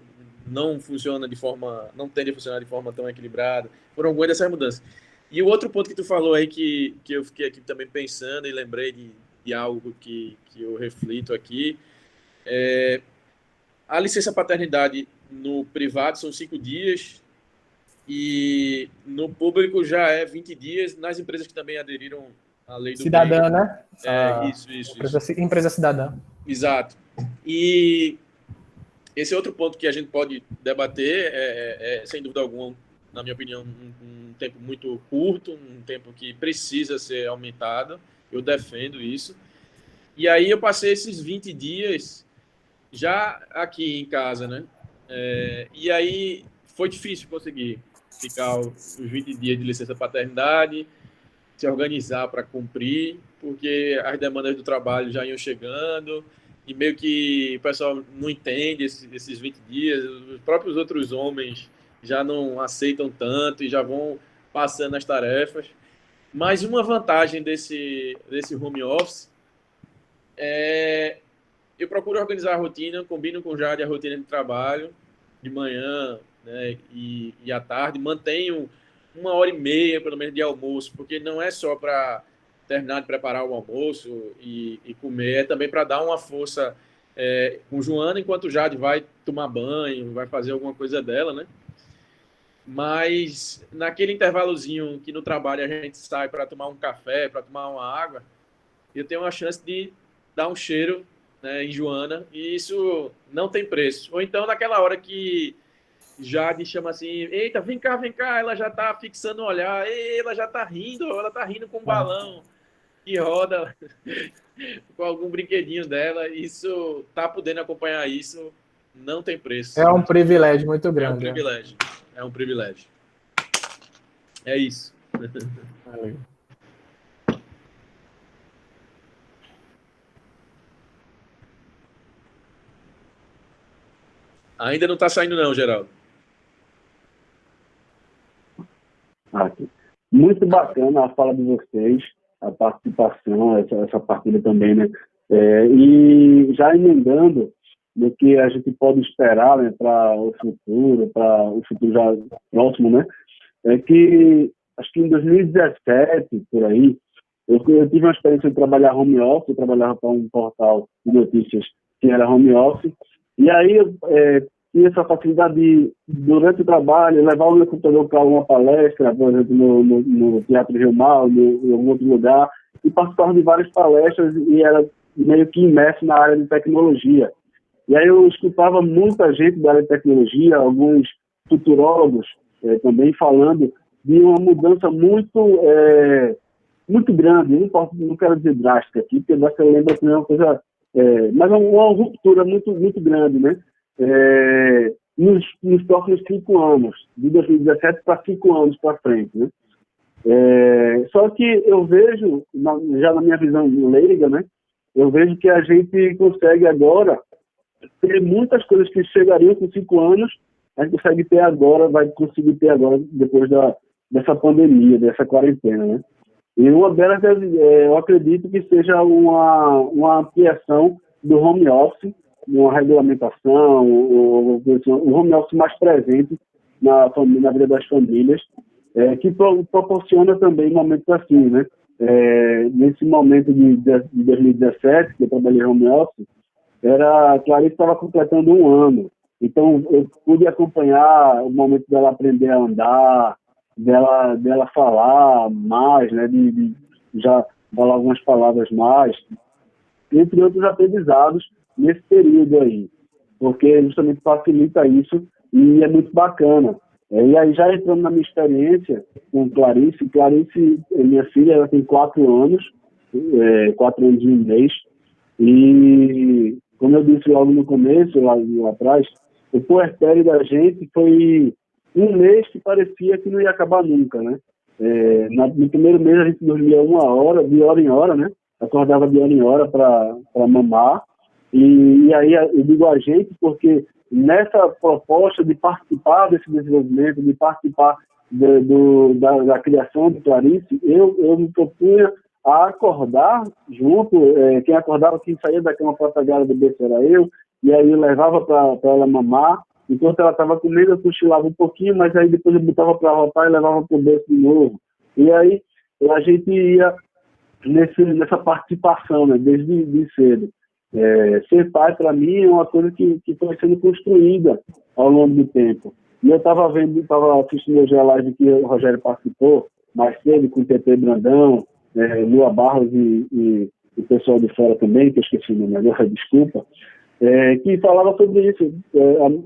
não tende a funcionar de forma tão equilibrada. Foram algumas dessas mudanças. E o outro ponto que tu falou aí que eu fiquei aqui também pensando e lembrei de algo que eu reflito aqui, a licença paternidade no privado são 5 dias e no público já é 20 dias, nas empresas que também aderiram à lei do cidadã, né? Isso. Empresa cidadã. Exato. E esse outro ponto que a gente pode debater sem dúvida alguma, na minha opinião, um tempo muito curto, um tempo que precisa ser aumentado. Eu defendo isso. E aí eu passei esses 20 dias já aqui em casa, né? E aí foi difícil conseguir ficar os 20 dias de licença paternidade, se organizar para cumprir, porque as demandas do trabalho já iam chegando e meio que o pessoal não entende esses 20 dias, os próprios outros homens já não aceitam tanto e já vão passando as tarefas. Mas uma vantagem desse home office eu procuro organizar a rotina, combino com o Jade a rotina de trabalho, de manhã, né, e à tarde, mantenho 1h30, pelo menos, de almoço, porque não é só para terminar de preparar o almoço e comer, é também para dar uma força com Joana, enquanto o Jade vai tomar banho, vai fazer alguma coisa dela, né? Mas naquele intervalozinho que no trabalho a gente sai para tomar um café, para tomar uma água, eu tenho uma chance de dar um cheiro, né, em Joana, e isso não tem preço. Ou então, naquela hora que Jade chama assim, eita, vem cá, ela já tá fixando o olhar, ela já tá rindo com um balão. que roda com algum brinquedinho dela. Isso, tá podendo acompanhar isso, não tem preço. É um privilégio muito É um grande. privilégio. É um privilégio. É isso. Valeu. Ainda não tá saindo não, Geraldo. Muito bacana a fala de vocês, a participação, essa partida também, né? E já emendando no que a gente pode esperar, né, para o futuro já próximo, né? É que, acho que em 2017, por aí, eu tive uma experiência de trabalhar home office, eu trabalhava para um portal de notícias que era home office, e aí tinha essa facilidade de, durante o trabalho, levar o meu computador para uma palestra, por exemplo, no Teatro Rio Mal, em algum outro lugar, e participava de várias palestras e era meio que imerso na área de tecnologia. E aí eu escutava muita gente da área de tecnologia, alguns futurólogos também falando de uma mudança muito grande, não quero dizer drástica aqui, porque você lembra que é uma coisa, mas uma ruptura muito grande, né? Nos próximos 5 anos, de 2017 para 5 anos para frente, né? Só que eu vejo, já na minha visão leiga, né? Eu vejo que a gente consegue agora ter muitas coisas que chegariam com 5 anos, a gente consegue ter agora, vai conseguir ter agora, depois dessa pandemia, dessa quarentena, né? E uma delas, eu acredito que seja uma ampliação do home office, uma regulamentação, um home office mais presente na vida das famílias, que proporciona também momentos assim, né? Nesse momento de 2017, que eu trabalhei home office, a Clarice estava completando 1 ano. Então, eu pude acompanhar o momento dela aprender a andar, dela falar mais, né, de já falar algumas palavras mais, entre outros aprendizados nesse período aí, porque justamente facilita isso e é muito bacana. E aí, já entrando na minha experiência com Clarice, minha filha, ela tem 4 anos, 4 anos e 1 mês, e como eu disse logo no começo, lá atrás, o puerpério da gente foi 1 mês que parecia que não ia acabar nunca, né? No primeiro mês a gente dormia 1 hora, de hora em hora, né? Acordava de hora em hora para mamar. E aí eu digo a gente porque nessa proposta de participar desse desenvolvimento, de participar da criação de Clarice, eu me propunha a acordar junto, quem acordava, quem saía da cama para pegar o bebê era eu, e aí eu levava para ela mamar, enquanto ela estava comendo eu cochilava um pouquinho, mas aí depois eu botava para roubar e levava para o berço de novo. E aí a gente ia nessa participação, né, desde cedo. Ser pai, para mim, é uma coisa que foi sendo construída ao longo do tempo. E eu estava assistindo hoje a live que o Rogério participou, mais cedo, com o TT Brandão, Lua Barros e o pessoal de fora também, que eu esqueci o nome agora, desculpa, que falava sobre isso.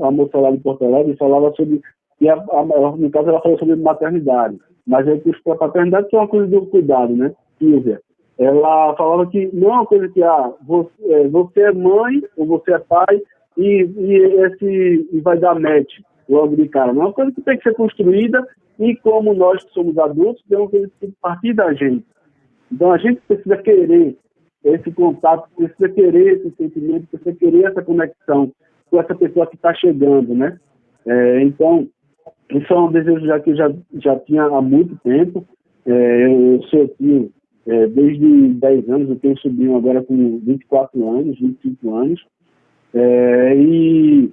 A moça lá de Porto Alegre falava sobre, no caso ela falou sobre maternidade, mas para a paternidade que é uma coisa do cuidado, né, Silvia? Ela falava que não é uma coisa que você é mãe ou você é pai e vai dar match logo de cara. Não é uma coisa que tem que ser construída e como nós que somos adultos, é uma coisa que tem que partir da gente. Então a gente precisa querer esse contato, precisa querer esse sentimento, precisa querer essa conexão com essa pessoa que está chegando, né? Então, isso é um desejo que eu já tinha há muito tempo. Eu sou tio desde 10 anos, eu tenho um sobrinho agora com 24 anos, 25 anos, e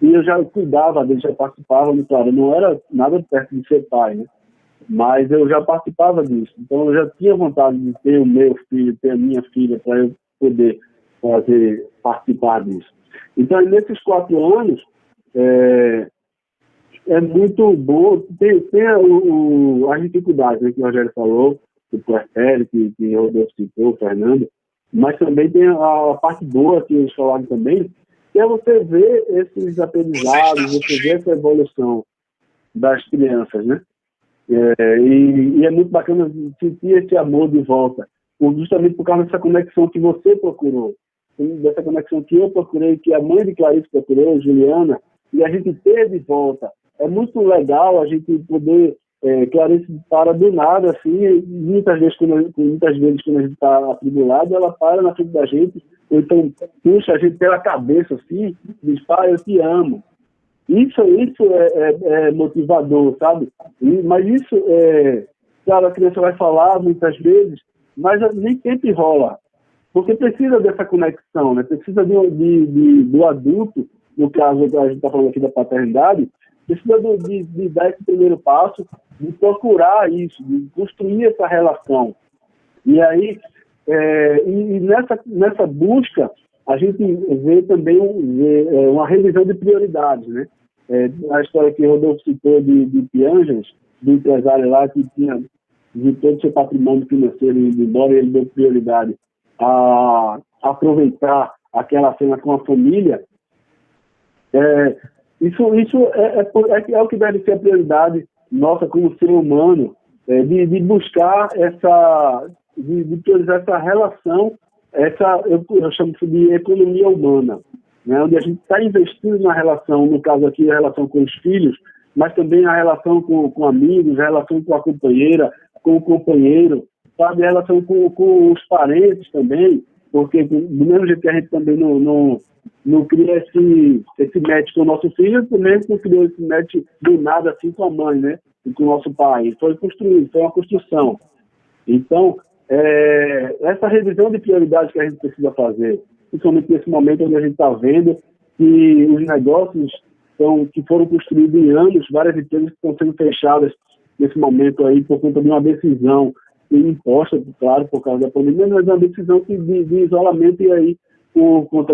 eu já cuidava dele, já participava, claro, não era nada perto de ser pai, né? Mas eu já participava disso, então eu já tinha vontade de ter o meu filho, ter a minha filha, para eu poder participar disso. Então, nesses 4 anos, é muito bom, tem as dificuldades, né, que o Rogério falou, o puerpério, que o Rodolfo citou, o Fernando, mas também tem a parte boa que eles falaram também, que é você ver esses aprendizados, você ver essa evolução das crianças, né? E é muito bacana sentir esse amor de volta. justamente por causa dessa conexão que você procurou, dessa conexão que eu procurei, que a mãe de Clarice procurou, Juliana, e a gente ter de volta. É muito legal a gente poder... Clarice para do nada, assim, muitas vezes quando a gente está atribulado, ela para na frente da gente, ou então puxa a gente pela cabeça, assim, e diz, pai, eu te amo. Isso é motivador, sabe? Mas isso, claro, a criança vai falar muitas vezes, mas nem sempre rola. Porque precisa dessa conexão, né? Precisa do adulto, no caso, a gente está falando aqui da paternidade, precisa de dar esse primeiro passo, de procurar isso, de construir essa relação. E aí, nessa busca, a gente vê também uma revisão de prioridades, né? A história que o Rodolfo citou de Pianjas, do empresário lá que tinha de todo o seu patrimônio financeiro indo embora, e ele deu prioridade a aproveitar aquela cena com a família. Isso é o que deve ser a prioridade nossa como ser humano, de buscar de priorizar essa relação, eu chamo isso de economia humana, né? Onde a gente está investindo na relação, no caso aqui, a relação com os filhos, mas também a relação com amigos, a relação com a companheira, com o companheiro, sabe? A relação com os parentes também, porque do mesmo jeito que a gente também não cria esse match com o nosso filho, também não criou esse match do nada assim com a mãe, né? E com o nosso pai. Foi construído, foi uma construção. Então, essa revisão de prioridades que a gente precisa fazer, principalmente nesse momento onde a gente está vendo que os negócios que foram construídos em anos, várias empresas que estão sendo fechadas nesse momento aí por conta de uma decisão imposta, claro, por causa da pandemia, mas uma decisão de isolamento, e aí, por conta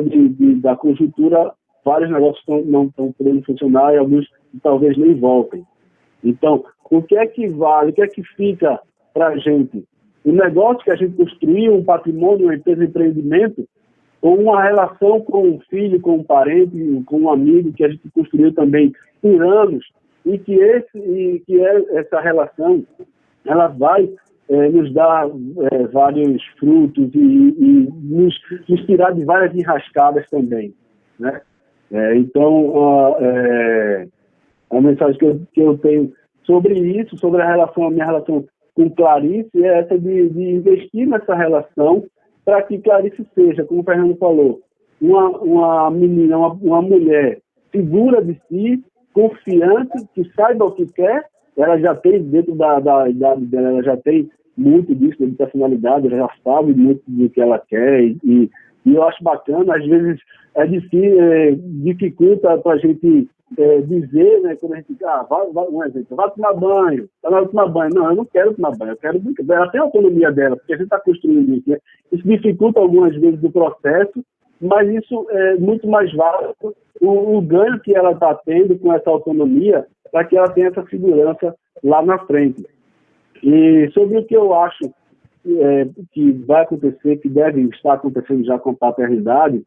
da conjuntura, vários negócios não estão podendo funcionar e alguns talvez nem voltem. Então, o que é que vale, o que é que fica para a gente? Um negócio que a gente construiu, um patrimônio, uma empresa de empreendimento, ou uma relação com um filho, com um parente, com um amigo que a gente construiu também por anos, e que essa relação ela vai nos dar vários frutos e nos tirar de várias enrascadas também, né? Então, a mensagem que eu tenho sobre isso, sobre a minha relação com Clarice, é essa de investir nessa relação para que Clarice seja, como o Fernando falou, uma menina, uma mulher segura de si, confiante, que saiba o que quer. Ela já tem, dentro da idade dela, ela já tem muito disso, de personalidade, ela já sabe muito do que ela quer, e eu acho bacana. Às vezes é difícil, dificulta para a gente dizer, né, quando a gente um exemplo, vai tomar banho, vai tomar banho. Não, eu não quero tomar banho, eu quero brincar. Ela tem a autonomia dela, porque a gente está construindo isso, né? Isso dificulta algumas vezes o processo, mas isso é muito mais válido o ganho que ela está tendo com essa autonomia, para que ela tenha essa segurança lá na frente. E sobre o que eu acho que vai acontecer, que deve estar acontecendo já com a paternidade,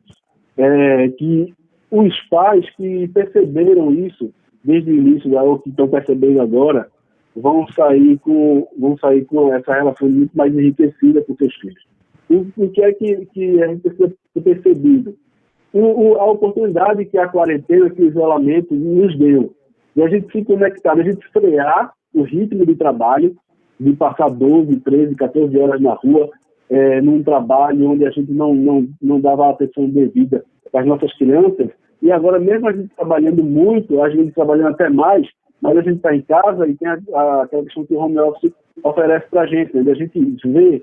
que os pais que perceberam isso desde o início, ou que estão percebendo agora, vão sair com essa relação muito mais enriquecida com seus filhos. O que é que a gente precisa ter percebido? A oportunidade que a quarentena, que o isolamento nos deu, de a gente se conectar, de a gente frear o ritmo de trabalho, de passar 12, 13, 14 horas na rua, num trabalho onde a gente não dava a atenção devida para as nossas crianças, e agora mesmo a gente trabalhando muito, a gente trabalhando até mais, mas a gente está em casa e tem aquela questão que o home office oferece para a gente, né? A gente vê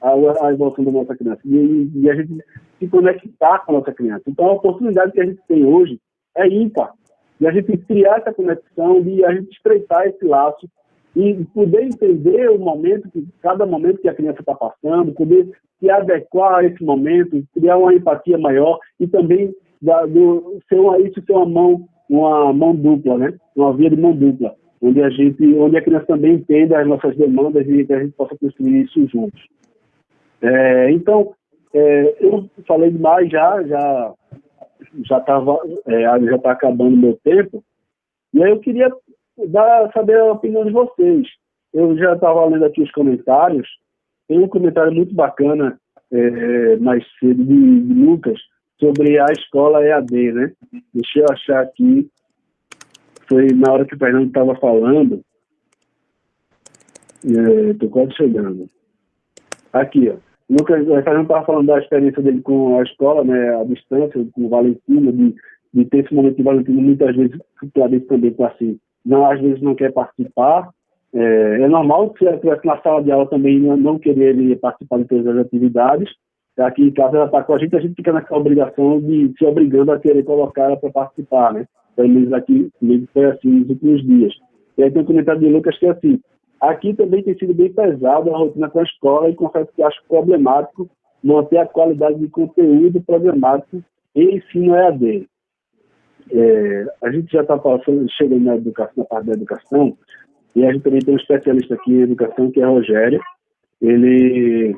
a evolução da nossa criança e a gente se conectar com a nossa criança. Então, a oportunidade que a gente tem hoje é ímpar, de a gente criar essa conexão, de a gente estreitar esse laço e poder entender cada momento que a criança está passando, poder se adequar a esse momento, criar uma empatia maior e também ser uma mão dupla, né? Uma via de mão dupla, onde a criança também entenda as nossas demandas e que a gente possa construir isso juntos. Então, eu falei demais já está acabando o meu tempo, e aí eu queria saber a opinião de vocês. Eu já estava lendo aqui os comentários, Tem um comentário muito bacana mais cedo de Lucas sobre a escola EAD, né? Deixa eu achar aqui. Foi na hora que o Fernando estava falando. Estou quase chegando. Aqui, ó. Lucas, o Fernando estava falando da experiência dele com a escola, né? A distância, com o Valentino, de ter esse momento que o Valentino muitas vezes também com assim, não, às vezes não quer participar. É normal que se ela estivesse na sala de aula também não querer participar de todas as atividades. Aqui em casa ela está com a gente fica nessa obrigação de se obrigando a querer colocar ela para participar, né? Pelo menos aqui foi assim nos últimos dias. E aí tem um comentário de Lucas que é assim: aqui também tem sido bem pesado a rotina com a escola e confesso que acho problemático manter a qualidade de conteúdo programático em ensino EAD. A gente já está chegando na parte da educação, e a gente também tem um especialista aqui em educação, que é Rogério. Ele...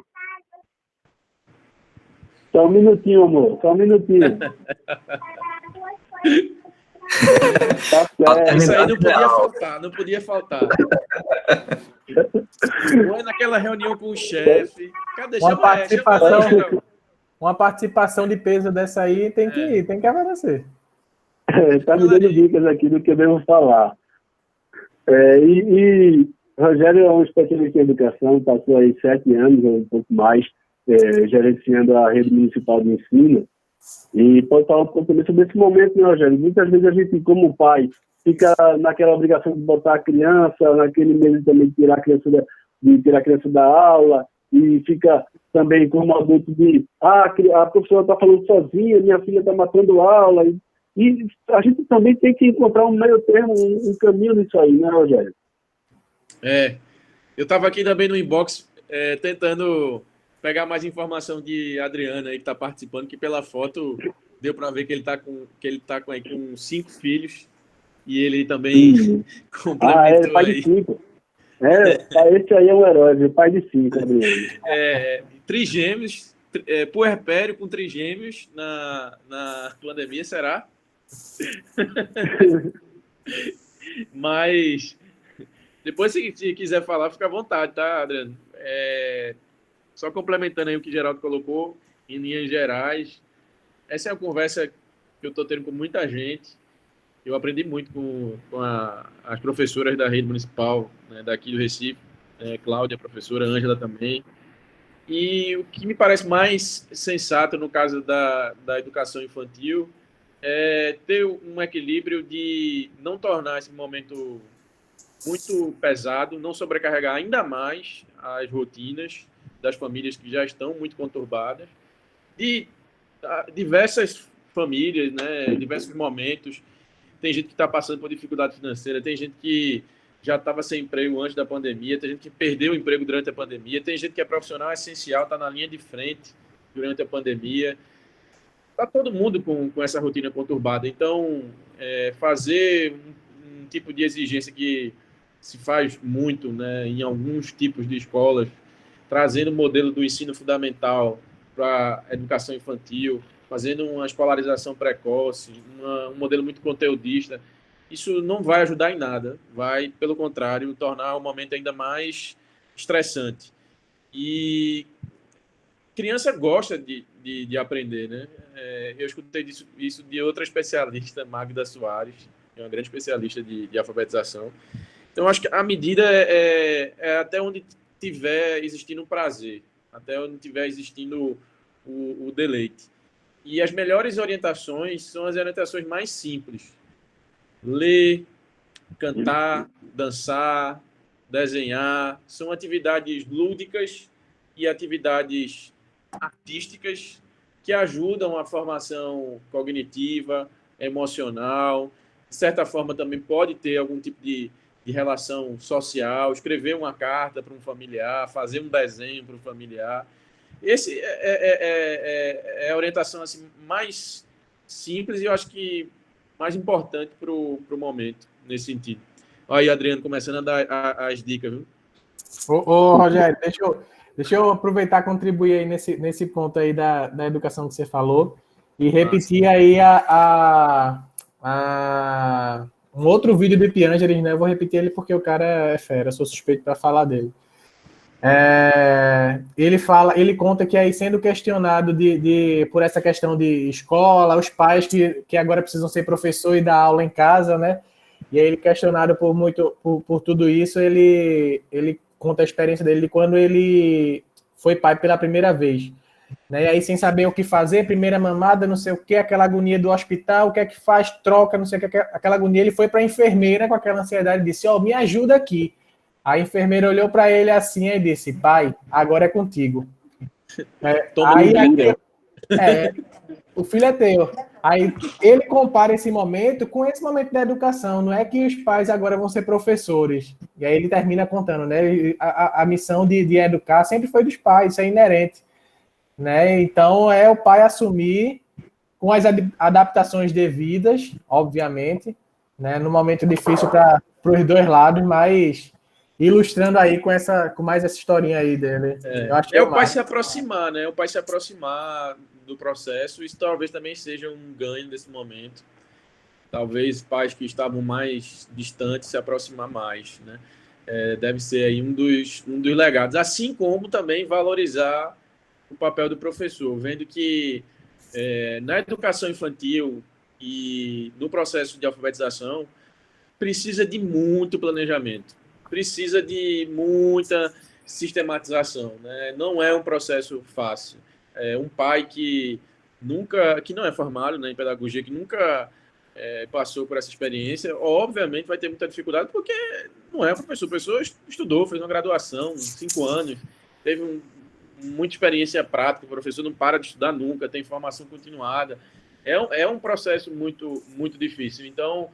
Só um minutinho, amor, só um minutinho. Tá certo. Isso aí não podia faltar, não podia faltar. Foi naquela reunião com o chefe. Cadê? Uma participação de peso dessa aí tem que aparecer. Está me dando dicas aqui do que eu devo falar. Rogério é um especialista em educação, passou aí 7 anos, ou um pouco mais, gerenciando a rede municipal de ensino. E pode falar um pouco também sobre esse momento, né, Rogério? Muitas vezes a gente, como pai, fica naquela obrigação de botar a criança, naquele medo também de tirar a criança da aula, e fica também como adulto de a professora está falando sozinha, minha filha está matando aula. E a gente também tem que encontrar um meio termo, um caminho nisso aí, né, Rogério? Eu estava aqui também no inbox tentando pegar mais informação de Adriana aí, que está participando, que pela foto deu para ver que ele está com 5 filhos e ele também complementou pai aí. De 5. Esse aí é um herói, viu? Pai de 5, Adriana. Trigêmeos, puerpério com trigêmeos na pandemia, será? Mas depois, se quiser falar, fica à vontade, tá, Adriano? Só complementando aí o que o Geraldo colocou, em linhas gerais, essa é uma conversa que eu estou tendo com muita gente. Eu aprendi muito com as professoras da rede municipal, né, daqui do Recife, Cláudia, professora, Ângela também. E o que me parece mais sensato no caso da educação infantil é ter um equilíbrio de não tornar esse momento muito pesado, não sobrecarregar ainda mais as rotinas das famílias que já estão muito conturbadas, de diversas famílias, né, diversos momentos. Tem gente que está passando por dificuldade financeira, tem gente que já estava sem emprego antes da pandemia, tem gente que perdeu o emprego durante a pandemia, tem gente que é profissional essencial, está na linha de frente durante a pandemia. Está todo mundo com essa rotina conturbada. Então, fazer um tipo de exigência que se faz muito, né, em alguns tipos de escolas, trazendo o modelo do ensino fundamental para a educação infantil, fazendo uma escolarização precoce, um modelo muito conteudista, isso não vai ajudar em nada, vai, pelo contrário, tornar o momento ainda mais estressante. E criança gosta de aprender, né? Eu escutei isso de outra especialista, Magda Soares, que é uma grande especialista de alfabetização. Então, acho que a medida é até onde tiver existindo um prazer, até onde tiver existindo o deleite. E as melhores orientações são as orientações mais simples. Ler, cantar, dançar, desenhar, são atividades lúdicas e atividades artísticas que ajudam a formação cognitiva, emocional. De certa forma, também pode ter algum tipo de relação social, escrever uma carta para um familiar, fazer um desenho para um familiar. Esse é a orientação assim, mais simples e eu acho que mais importante para o momento, nesse sentido. Olha aí, Adriano, começando a dar as dicas, viu? Ô, Rogério, deixa eu aproveitar e contribuir aí nesse ponto aí da educação que você falou e repetir aí um outro vídeo do Piangeres, né? Eu vou repetir ele porque o cara é fera, sou suspeito para falar dele. Ele conta que aí sendo questionado por essa questão de escola, os pais que agora precisam ser professor e dar aula em casa, né? E aí ele questionado por tudo isso, ele conta a experiência dele de quando ele foi pai pela primeira vez. Né? E aí, sem saber o que fazer, primeira mamada, não sei o que, aquela agonia do hospital, o que é que faz, troca, não sei o que, aquela agonia. Ele foi para a enfermeira com aquela ansiedade e disse: Ó, me ajuda aqui. A enfermeira olhou para ele assim e disse: pai, agora é contigo. Toma aí, o filho é teu. Aí ele compara esse momento com esse momento da educação. Não é que os pais agora vão ser professores. E aí ele termina contando, né? A missão de educar sempre foi dos pais, isso é inerente. Né? Então é o pai assumir com as adaptações devidas, obviamente, né? No momento difícil para os dois lados, mas ilustrando aí com mais essa historinha aí dele. Eu acho o pai se aproximar, né? O pai se aproximar do processo, isso talvez também seja um ganho desse momento. Talvez pais que estavam mais distantes se aproximar mais, né? Deve ser aí um dos legados. Assim como também valorizar o papel do professor, vendo que na educação infantil e no processo de alfabetização precisa de muito planejamento, precisa de muita sistematização, né? Não é um processo fácil. Um pai que não é formado, né, em pedagogia, que nunca passou por essa experiência, obviamente vai ter muita dificuldade, porque não é professor. O professor estudou, fez uma graduação, 5 anos, teve muita experiência prática, o professor não para de estudar nunca, tem formação continuada. É um processo muito, muito difícil. Então,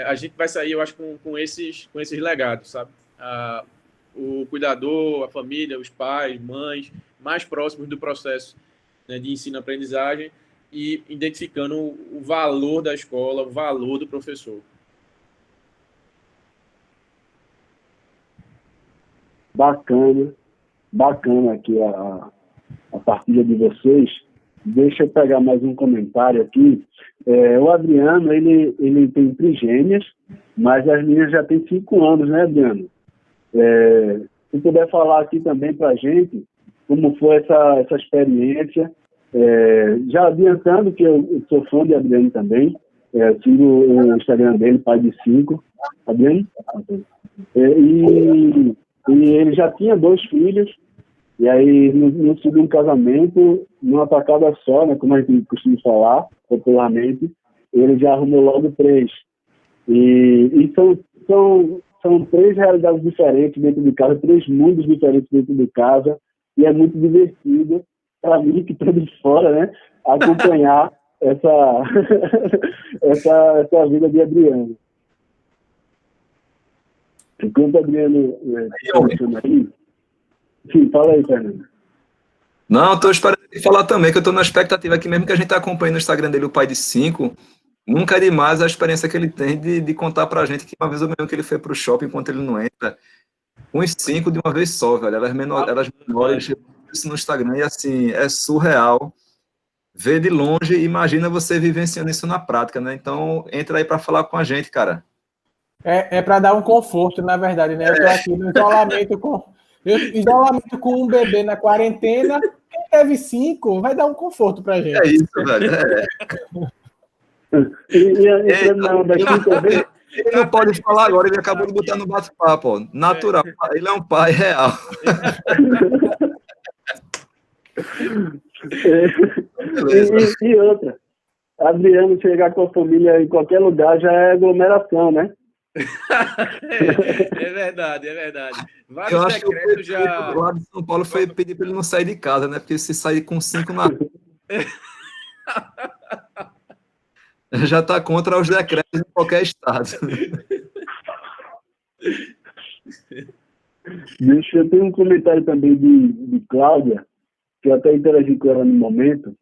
a gente vai sair, eu acho, com esses legados, sabe? O cuidador, a família, os pais, mães, mais próximos do processo, né, de ensino-aprendizagem e identificando o valor da escola, o valor do professor. Bacana aqui a partilha de vocês. Deixa eu pegar mais um comentário aqui. O Adriano, ele tem trigêmeas, mas as meninas já têm 5 anos, né, Adriano? Se puder falar aqui também para a gente como foi essa experiência. Já adiantando que eu sou fã de Adriano também, sigo o Instagram dele, pai de 5, Adriano? E ele já tinha 2 filhos, e aí no segundo casamento, numa tacada só, né, como a gente costuma falar popularmente, ele já arrumou logo 3. E são 3 realidades diferentes dentro de casa, 3 mundos diferentes dentro de casa, e é muito divertido para mim, que estou de fora, né, acompanhar essa vida de Adriano. Enquanto Adriano aí, sim, fala aí, Fernando. Não, estou esperando ele falar também, que eu estou na expectativa aqui, mesmo que a gente está acompanhando no Instagram dele, o pai de 5, nunca é demais a experiência que ele tem de contar pra gente que uma vez eu me lembro que ele foi pro shopping enquanto ele não entra, uns 5 de uma vez só, velho, elas menores, isso no Instagram, e assim, é surreal ver de longe, imagina você vivenciando isso na prática, né? Então, entra aí para falar com a gente, cara. Para dar um conforto, na verdade, né? Eu estou aqui no isolamento com um bebê na quarentena. Quem teve 5 vai dar um conforto pra gente. É isso, velho. Ele não pode falar agora, ele acabou de botar no bate-papo, natural. Ele é um pai real. E outra, Adriano chegar com a família em qualquer lugar já é aglomeração, né? É verdade. Vários decretos já. O lado de São Paulo foi pedir para ele não sair de casa, né? Porque se sair com 5 na. Já está contra os decretos de qualquer estado. Deixa eu ter um comentário também de Cláudia, que eu até interagi com ela no momento.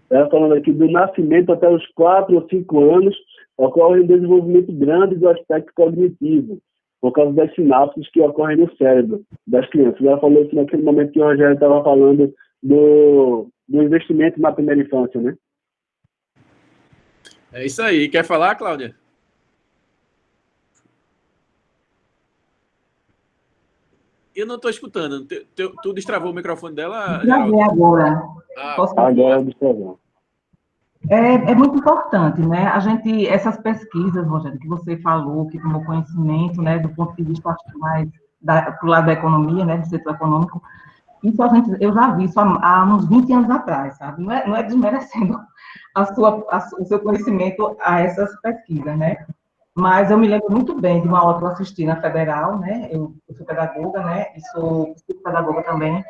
Ela falando aqui do nascimento até os 4 ou 5 anos, ocorre um desenvolvimento grande do aspecto cognitivo, por causa das sinapses que ocorrem no cérebro das crianças. Ela falou isso naquele momento que o Rogério estava falando do investimento na primeira infância, né? É isso aí. Quer falar, Cláudia? Eu não estou escutando. Tu destravou o microfone dela, Já Geraldo? vi agora. Posso Agora eu destravou. É muito importante, né? Essas pesquisas, Rogério, que você falou, que tomou conhecimento, né, do ponto de vista acho que mais pro lado da economia, né, do setor econômico, isso eu já vi isso há uns 20 anos atrás, sabe? Não é desmerecendo o seu conhecimento a essas pesquisas, né? Mas eu me lembro muito bem de uma aula que eu assisti na Federal, né? Eu sou pedagoga, né? E sou psicopedagoga também.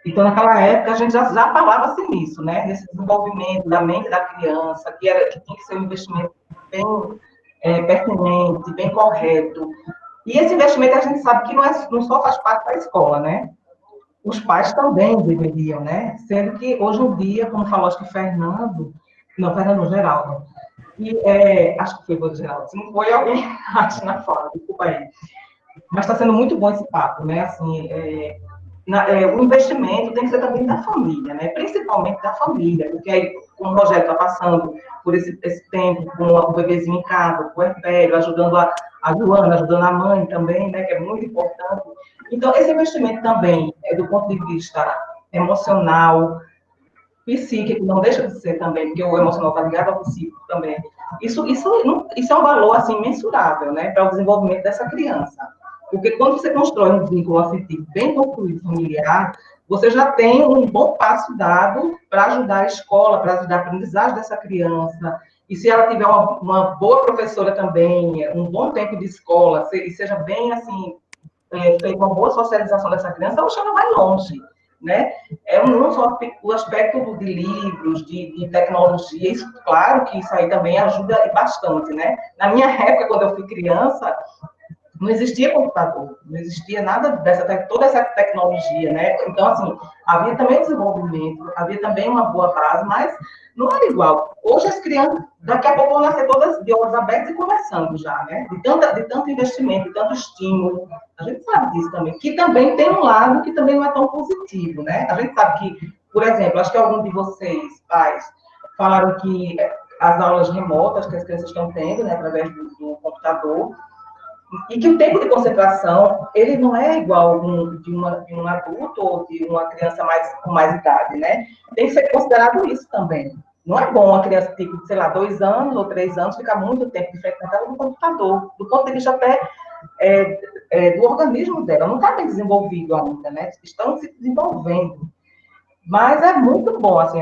Então, naquela época, a gente já falava-se nisso, né? Nesse desenvolvimento da mente da criança, que tinha que ser um investimento bem pertinente, bem correto. E esse investimento, a gente sabe que não só faz parte da escola, né? Os pais também deveriam, né? Sendo que, hoje em dia, como falou, acho que Fernando Geraldo, e, acho que foi o Geraldo, se não foi alguém, acho, na fala, desculpa aí. Mas está sendo muito bom esse papo, né? Assim, o investimento tem que ser também da família, né? Principalmente da família, porque aí, como o Rogério está passando por esse tempo com o bebezinho em casa, com o puerpério, ajudando a Joana, ajudando a mãe também, né? Que é muito importante. Então, esse investimento também, do ponto de vista emocional, psíquico, não deixa de ser também, porque o emocional está ligado ao psíquico também. Isso é um valor, assim, mensurável, né? Para o desenvolvimento dessa criança. Porque quando você constrói um vínculo afetivo bem construído, familiar, você já tem um bom passo dado para ajudar a escola, para ajudar a aprendizagem dessa criança. E se ela tiver uma boa professora também, um bom tempo de escola, e seja bem, assim, feita uma boa socialização dessa criança, ela vai longe, né? Não só o aspecto de livros, de tecnologia, isso, claro que isso aí também ajuda bastante, né? Na minha época, quando eu fui criança, não existia computador, não existia nada toda essa tecnologia, né? Então, assim, havia também desenvolvimento, havia também uma boa base, mas não era igual. Hoje as crianças, daqui a pouco vão nascer todas de olhos abertos e conversando já, né? De tanto investimento, de tanto estímulo. A gente sabe disso também, que também tem um lado que também não é tão positivo, né? A gente sabe que, por exemplo, acho que algum de vocês, pais, falaram que as aulas remotas que as crianças estão tendo, né, através do computador, e que o tempo de concentração, ele não é igual de um adulto ou de uma criança com mais idade, né? Tem que ser considerado isso também. Não é bom uma criança, tipo, sei lá, 2 anos ou 3 anos, ficar muito tempo de frente na tela do computador, do ponto de vista até do organismo dela. Não está bem desenvolvido ainda, né? Estão se desenvolvendo. Mas é muito bom, assim,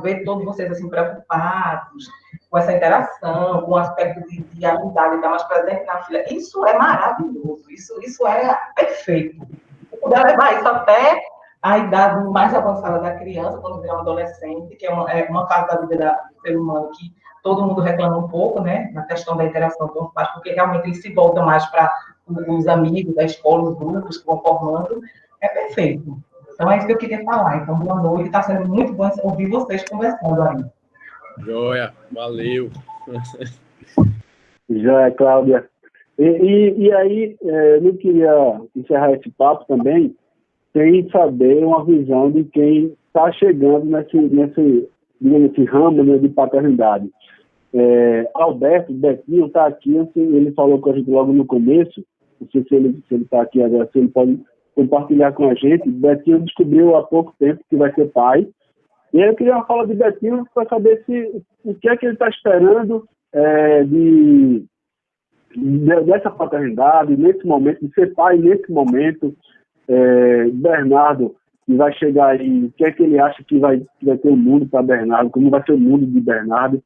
ver todos vocês, assim, preocupados com essa interação, com o aspecto de ajudar, de estar mais presente na filha. Isso é maravilhoso, isso é perfeito. Se puder levar isso até a idade mais avançada da criança, quando virar um adolescente, que é uma fase da vida do ser humano que todo mundo reclama um pouco, né, na questão da interação com os pais, porque realmente eles se voltam mais para os amigos da escola, os grupos que vão formando. É perfeito. Então, é isso que eu queria falar. Então, boa noite. Está sendo muito bom ouvir vocês conversando aí. Joia, valeu. Já, Cláudia. E aí, eu queria encerrar esse papo também sem saber uma visão de quem está chegando nesse ramo, né, de paternidade. Alberto, Betinho está aqui, assim, ele falou com a gente logo no começo, não sei se ele está aqui agora, se ele pode compartilhar com a gente. Betinho descobriu há pouco tempo que vai ser pai. E aí eu queria uma fala de Betinho para saber o que é que ele está esperando dessa paternidade, nesse momento, de ser pai nesse momento. Bernardo, que vai chegar aí, o que é que ele acha que vai ter o mundo para Bernardo, como vai ser o mundo de Bernardo.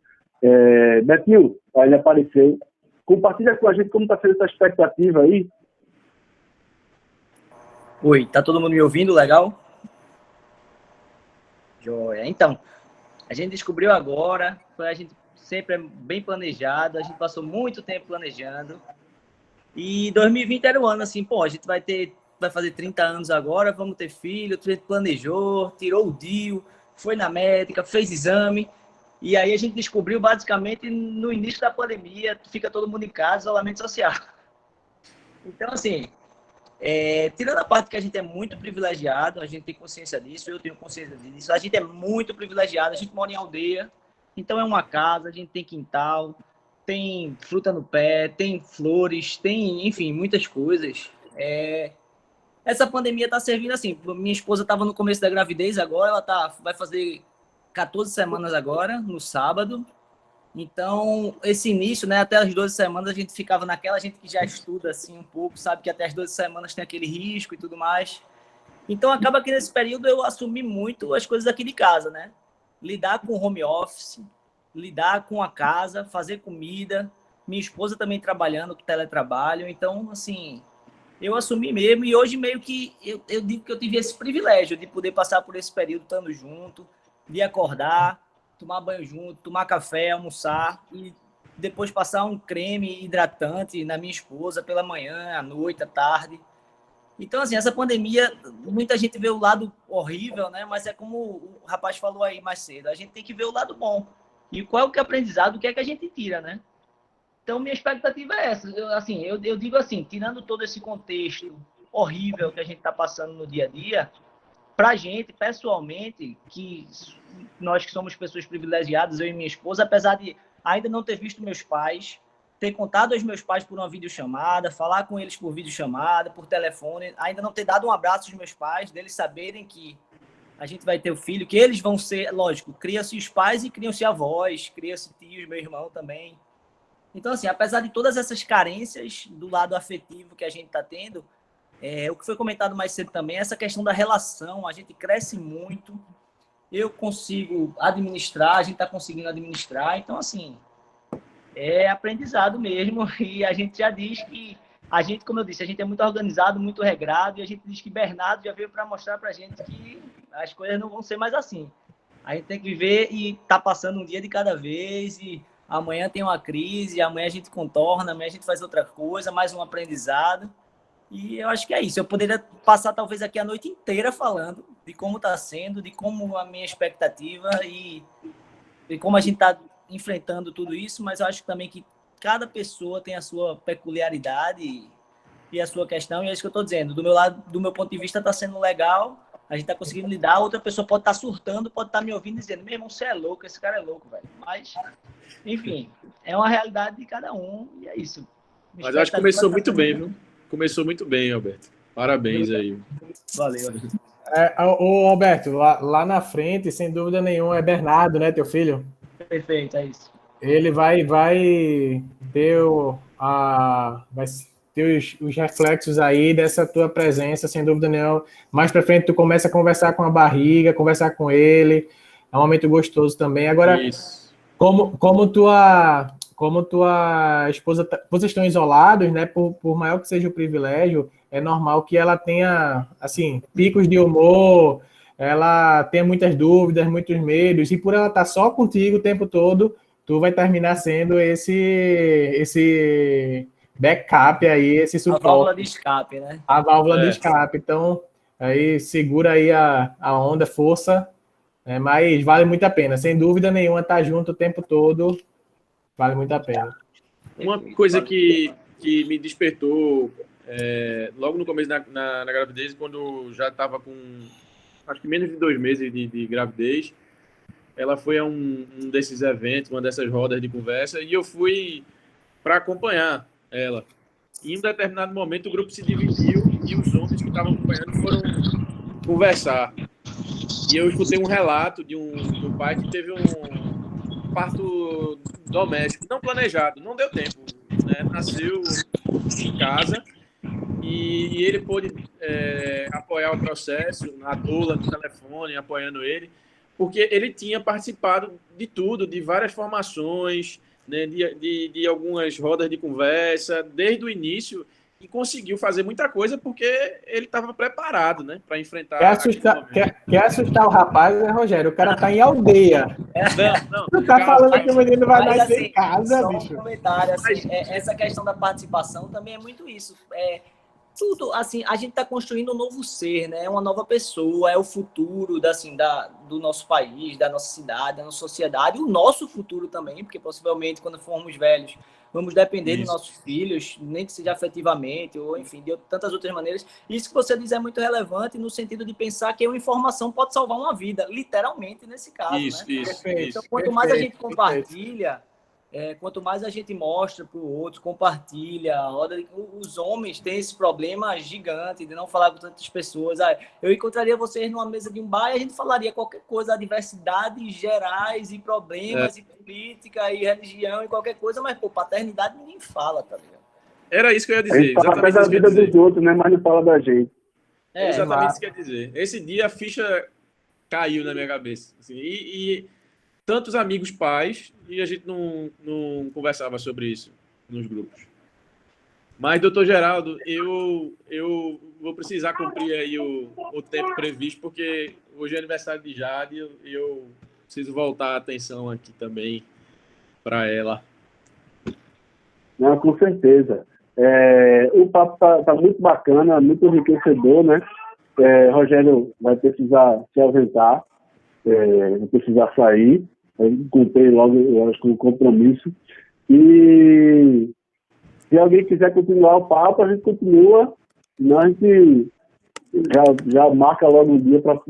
Betinho, ele apareceu. Compartilha com a gente como está sendo essa expectativa aí. Oi, tá todo mundo me ouvindo? Legal? Joia. Então, a gente descobriu agora, a gente sempre é bem planejado, a gente passou muito tempo planejando. E 2020 era o ano assim, a gente vai fazer 30 anos agora, vamos ter filho, a gente planejou, tirou o DIU, foi na médica, fez exame. E aí a gente descobriu basicamente no início da pandemia, fica todo mundo em casa, isolamento social. Então, assim, tirando a parte que a gente é muito privilegiado, a gente tem consciência disso, eu tenho consciência disso, a gente é muito privilegiado, a gente mora em aldeia, então é uma casa, a gente tem quintal, tem fruta no pé, tem flores, tem, enfim, muitas coisas. essa pandemia está servindo assim. Minha esposa estava no começo da gravidez agora, ela vai fazer 14 semanas agora, no sábado. Então, esse início, né, até as 12 semanas a gente ficava naquela, a gente que já estuda assim um pouco, sabe que até as 12 semanas tem aquele risco e tudo mais. Então, acaba que nesse período eu assumi muito as coisas aqui de casa, né? Lidar com home office, lidar com a casa, fazer comida. Minha esposa também trabalhando com teletrabalho. Então, assim, eu assumi mesmo. E hoje meio que eu digo que eu tive esse privilégio de poder passar por esse período estando junto, de acordar, tomar banho junto, tomar café, almoçar e depois passar um creme hidratante na minha esposa pela manhã, à noite, à tarde. Então, assim, essa pandemia, muita gente vê o lado horrível, né? Mas é como o rapaz falou aí mais cedo, a gente tem que ver o lado bom. E qual é o que é aprendizado, o que é que a gente tira, né? Então, minha expectativa é essa. Eu digo assim, tirando todo esse contexto horrível que a gente está passando no dia a dia, para a gente, pessoalmente, que nós que somos pessoas privilegiadas, eu e minha esposa, apesar de ainda não ter visto meus pais, ter contado aos meus pais por uma videochamada, falar com eles por videochamada, por telefone, ainda não ter dado um abraço aos meus pais, deles saberem que a gente vai ter o filho, que eles vão ser, lógico, cria-se os pais e criam-se avós, cria-se tios, meu irmão também. Então, assim, apesar de todas essas carências do lado afetivo que a gente está tendo, o que foi comentado mais cedo também, essa questão da relação, a gente cresce muito, eu consigo administrar, a gente está conseguindo administrar, então, assim, é aprendizado mesmo, e a gente já diz que, a gente, como eu disse, a gente é muito organizado, muito regrado, e a gente diz que Bernardo já veio para mostrar para a gente que as coisas não vão ser mais assim. A gente tem que viver e tá passando um dia de cada vez, e amanhã tem uma crise, amanhã a gente contorna, amanhã a gente faz outra coisa, mais um aprendizado. E eu acho que é isso. Eu poderia passar talvez aqui a noite inteira falando de como está sendo, de como a minha expectativa e como a gente está enfrentando tudo isso, mas eu acho também que cada pessoa tem a sua peculiaridade e a sua questão, e é isso que eu estou dizendo. Do meu lado, do meu ponto de vista, está sendo legal, a gente está conseguindo lidar, outra pessoa pode estar surtando, pode estar me ouvindo dizendo, meu irmão, você é louco, esse cara é louco, velho. Mas, enfim, é uma realidade de cada um, e é isso. Mas eu acho que começou muito bem, viu? Começou muito bem, Alberto. Parabéns aí. Valeu. Ô, Alberto, lá na frente, sem dúvida nenhuma, é Bernardo, né, teu filho? Perfeito, é isso. Ele vai ter, vai ter os reflexos aí dessa tua presença, sem dúvida nenhuma. Mais pra frente, tu começa a conversar com a barriga, conversar com ele. É um momento gostoso também. Agora, isso. Como tua esposa, vocês estão isolados, né? Por maior que seja o privilégio, é normal que ela tenha, assim, picos de humor, ela tenha muitas dúvidas, muitos medos, e por ela estar só contigo o tempo todo, tu vai terminar sendo esse backup aí, esse suporte. A válvula de escape, né? A válvula de escape. Então, aí segura aí a onda, força, mas vale muito a pena. Sem dúvida nenhuma, estar junto o tempo todo, vale muito a pena. Uma coisa que me despertou logo no começo na gravidez, quando já estava com, acho que menos de 2 meses de gravidez, ela foi a um desses eventos, uma dessas rodas de conversa, e eu fui para acompanhar ela. E em um determinado momento o grupo se dividiu e os homens que estavam acompanhando foram conversar. E eu escutei um relato de um pai que teve um parto doméstico, não planejado, não deu tempo, né? Nasceu em casa e ele pôde apoiar o processo, na doula, no telefone, apoiando ele, porque ele tinha participado de tudo, de várias formações, né, de algumas rodas de conversa, desde o início, e conseguiu fazer muita coisa porque ele estava preparado, né, para enfrentar... Quer assustar o rapaz, né, Rogério? O cara tá em aldeia. Não. Tu tá falando que o menino vai nascer em casa, só bicho. Um comentário, assim, essa questão da participação também é muito isso. Tudo, assim, a gente está construindo um novo ser, né? Uma nova pessoa, é o futuro do nosso país, da nossa cidade, da nossa sociedade, o nosso futuro também, porque possivelmente quando formos velhos vamos depender dos nossos filhos, nem que seja afetivamente, ou enfim, de tantas outras maneiras. Isso que você diz é muito relevante no sentido de pensar que uma informação pode salvar uma vida, literalmente nesse caso, isso, né? Isso. Então, quanto mais a gente compartilha, Quanto mais a gente mostra para o outro, compartilha, os homens têm esse problema gigante de não falar com tantas pessoas. Eu encontraria vocês numa mesa de um bar e a gente falaria qualquer coisa, diversidades gerais e problemas e política e religião e qualquer coisa, mas, pô, paternidade ninguém fala, tá ligado? Era isso que eu ia A gente dizer. fala até da vida dos outros, né? Mas não fala da gente. Exatamente isso que eu ia dizer. Esse dia a ficha caiu na minha cabeça. Assim, e tantos amigos pais, e a gente não conversava sobre isso nos grupos. Mas, doutor Geraldo, eu vou precisar cumprir aí o tempo previsto, porque hoje é aniversário de Jade e eu preciso voltar a atenção aqui também para ela. Não, com certeza. O papo tá muito bacana, muito enriquecedor, né? Rogério vai precisar se ausentar, vai precisar sair. Eu contei logo, eu acho que um compromisso. E se alguém quiser continuar o papo, a gente continua. Senão a gente já marca logo um dia para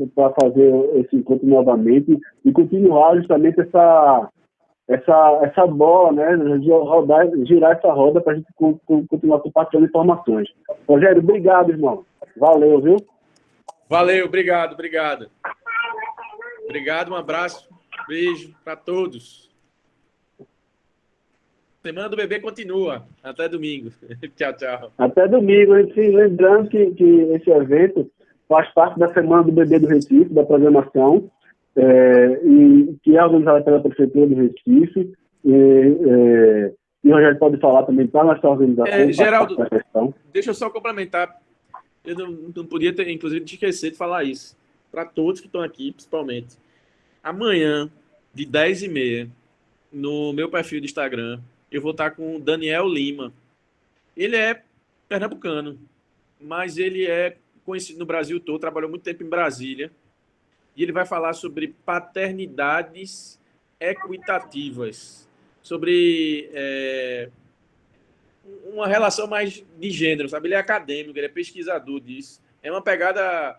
fazer esse encontro novamente e continuar justamente essa bola, né? Girar essa roda para a gente continuar compartilhando informações. Rogério, obrigado, irmão. Valeu, viu? Valeu, obrigado. Obrigado, um abraço, beijo para todos. Semana do Bebê continua. Até domingo. Tchau, tchau. Até domingo. Lembrando que esse evento faz parte da Semana do Bebê do Recife, da programação, e que é organizada pela Prefeitura do Recife. E o Rogério pode falar também para nossa organização. Geraldo, deixa eu só complementar. Eu não podia ter, inclusive, esquecer de falar isso. Para todos que estão aqui, principalmente. Amanhã, de 10h30, no meu perfil do Instagram, eu vou estar com o Daniel Lima. Ele é pernambucano, mas ele é conhecido no Brasil todo, trabalhou muito tempo em Brasília, e ele vai falar sobre paternidades equitativas, sobre uma relação mais de gênero, sabe? Ele é acadêmico, ele é pesquisador disso. É uma pegada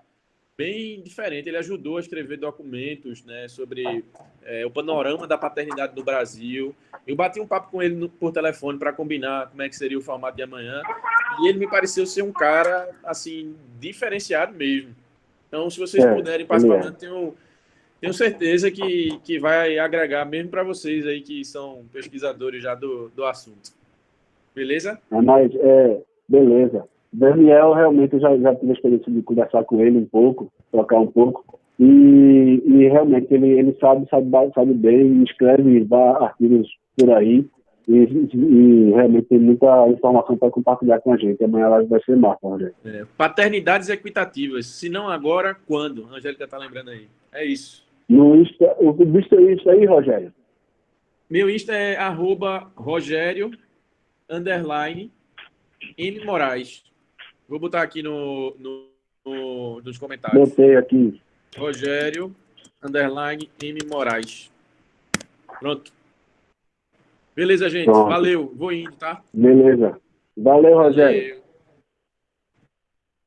bem diferente. Ele ajudou a escrever documentos, né, sobre o panorama da paternidade no Brasil. Eu bati um papo com ele por telefone para combinar como é que seria o formato de amanhã, e ele me pareceu ser um cara assim diferenciado mesmo. Então, se vocês puderem participar, tenho certeza que vai agregar mesmo para vocês aí que são pesquisadores já do assunto. Beleza? Beleza. Daniel, realmente, eu já tive a experiência de conversar com ele um pouco, trocar um pouco, e realmente ele sabe bem, escreve artigos por aí, e realmente tem muita informação para compartilhar com a gente. Amanhã ela vai ser massa, Rogério. Paternidades equitativas. Se não agora, quando? A Angélica está lembrando aí. É isso. No Insta, o Insta aí, Rogério? Meu Insta é @Rogério_M Moraes. Vou botar aqui nos comentários. Botei aqui. Rogério_M Moraes. Pronto. Beleza, gente. Pronto. Valeu. Vou indo, tá? Beleza. Valeu, Rogério. Valeu.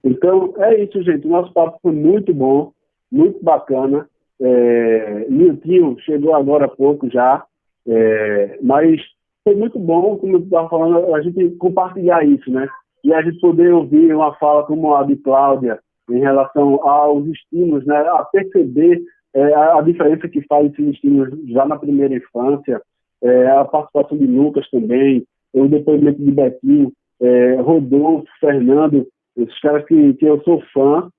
Então, é isso, gente. O nosso papo foi muito bom, muito bacana. Niltinho chegou agora há pouco já, mas foi muito bom, como eu estava falando, a gente compartilhar isso, né? E a gente poder ouvir uma fala como a de Cláudia em relação aos estímulos, né? A perceber a diferença que faz esses estímulos já na primeira infância, a participação de Lucas também, o depoimento de Betinho, Rodolfo, Fernando, esses caras que eu sou fã.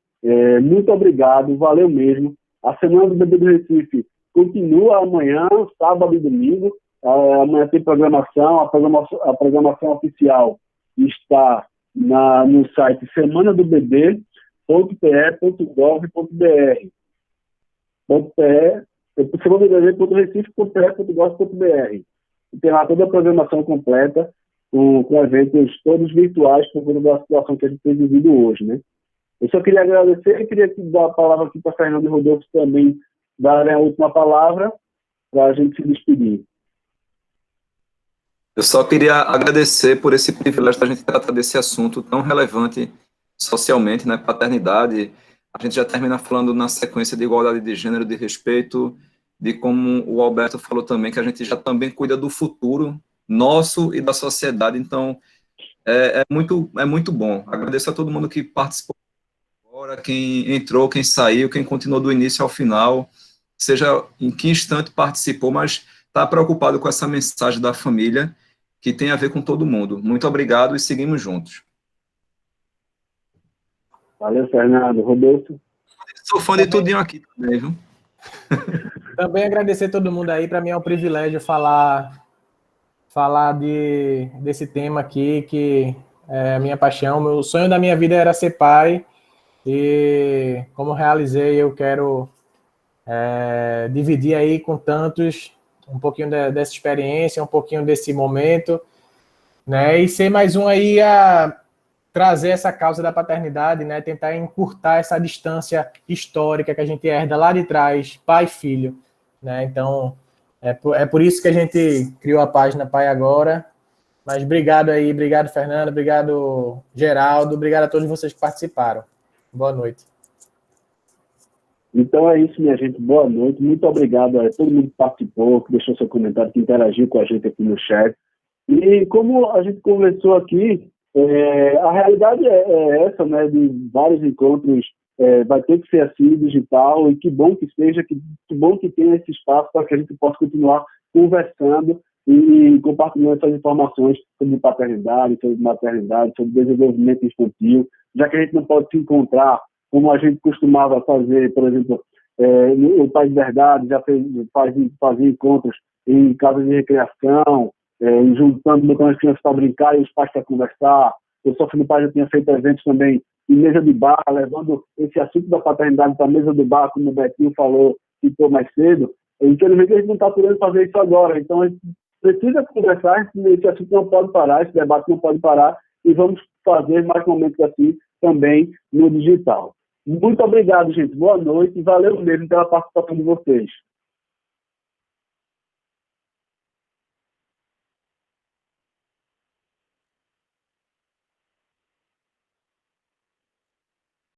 Muito obrigado, valeu mesmo. A Semana do Bebê do Recife continua amanhã, sábado e domingo. Amanhã tem programação, a programação oficial está no site semanadobebê.pe.gov.br. semanadobebê.recife.pe.gov.br. E tem lá toda a programação completa, com eventos todos virtuais, por conta da situação que a gente tem vivido hoje, né? Eu só queria agradecer e queria dar a palavra aqui para Fernando e Rodolfo também darem a última palavra para a gente se despedir. Eu só queria agradecer por esse privilégio da gente tratar desse assunto tão relevante socialmente, né? Paternidade. A gente já termina falando na sequência de igualdade de gênero, de respeito de como o Alberto falou também, que a gente já também cuida do futuro nosso e da sociedade. Então, é muito bom. Agradeço a todo mundo que participou agora, quem entrou, quem saiu, quem continuou do início ao final, seja em que instante participou, mas está preocupado com essa mensagem da família, que tem a ver com todo mundo. Muito obrigado e seguimos juntos. Valeu, Fernando. Rodolfo? Sou fã de tudinho aqui também, viu? Também agradecer todo mundo aí. Para mim é um privilégio falar desse tema aqui, que é a minha paixão. O sonho da minha vida era ser pai, e como realizei, eu quero dividir aí com tantos um pouquinho dessa experiência, um pouquinho desse momento, né? E ser mais um aí a trazer essa causa da paternidade, né? Tentar encurtar essa distância histórica que a gente herda lá de trás, pai e filho, né? Então, é por isso que a gente criou a página Pai Agora. Mas obrigado aí, obrigado, Fernando, obrigado, Geraldo, obrigado a todos vocês que participaram. Boa noite. Então é isso, minha gente. Boa noite. Muito obrigado a todo mundo que participou, que deixou seu comentário, que interagiu com a gente aqui no chat. E como a gente conversou aqui, a realidade é essa, né? De vários encontros, vai ter que ser assim, digital, e que bom que seja, que bom que tenha esse espaço para que a gente possa continuar conversando e compartilhando essas informações sobre paternidade, sobre maternidade, sobre desenvolvimento infantil, já que a gente não pode se encontrar como a gente costumava fazer, por exemplo, no País Verdade, já fazia encontros em casas de recreação, juntando, botando as crianças para brincar e os pais para conversar. Eu só fui no pai, já tinha feito eventos também em mesa de bar, levando esse assunto da paternidade para a mesa do bar, como o Betinho falou, citou mais cedo. Infelizmente, a gente não está podendo fazer isso agora. Então, a gente precisa conversar, esse assunto não pode parar, esse debate não pode parar, e vamos fazer mais momentos assim também no digital. Muito obrigado, gente. Boa noite e valeu mesmo pela participação de vocês.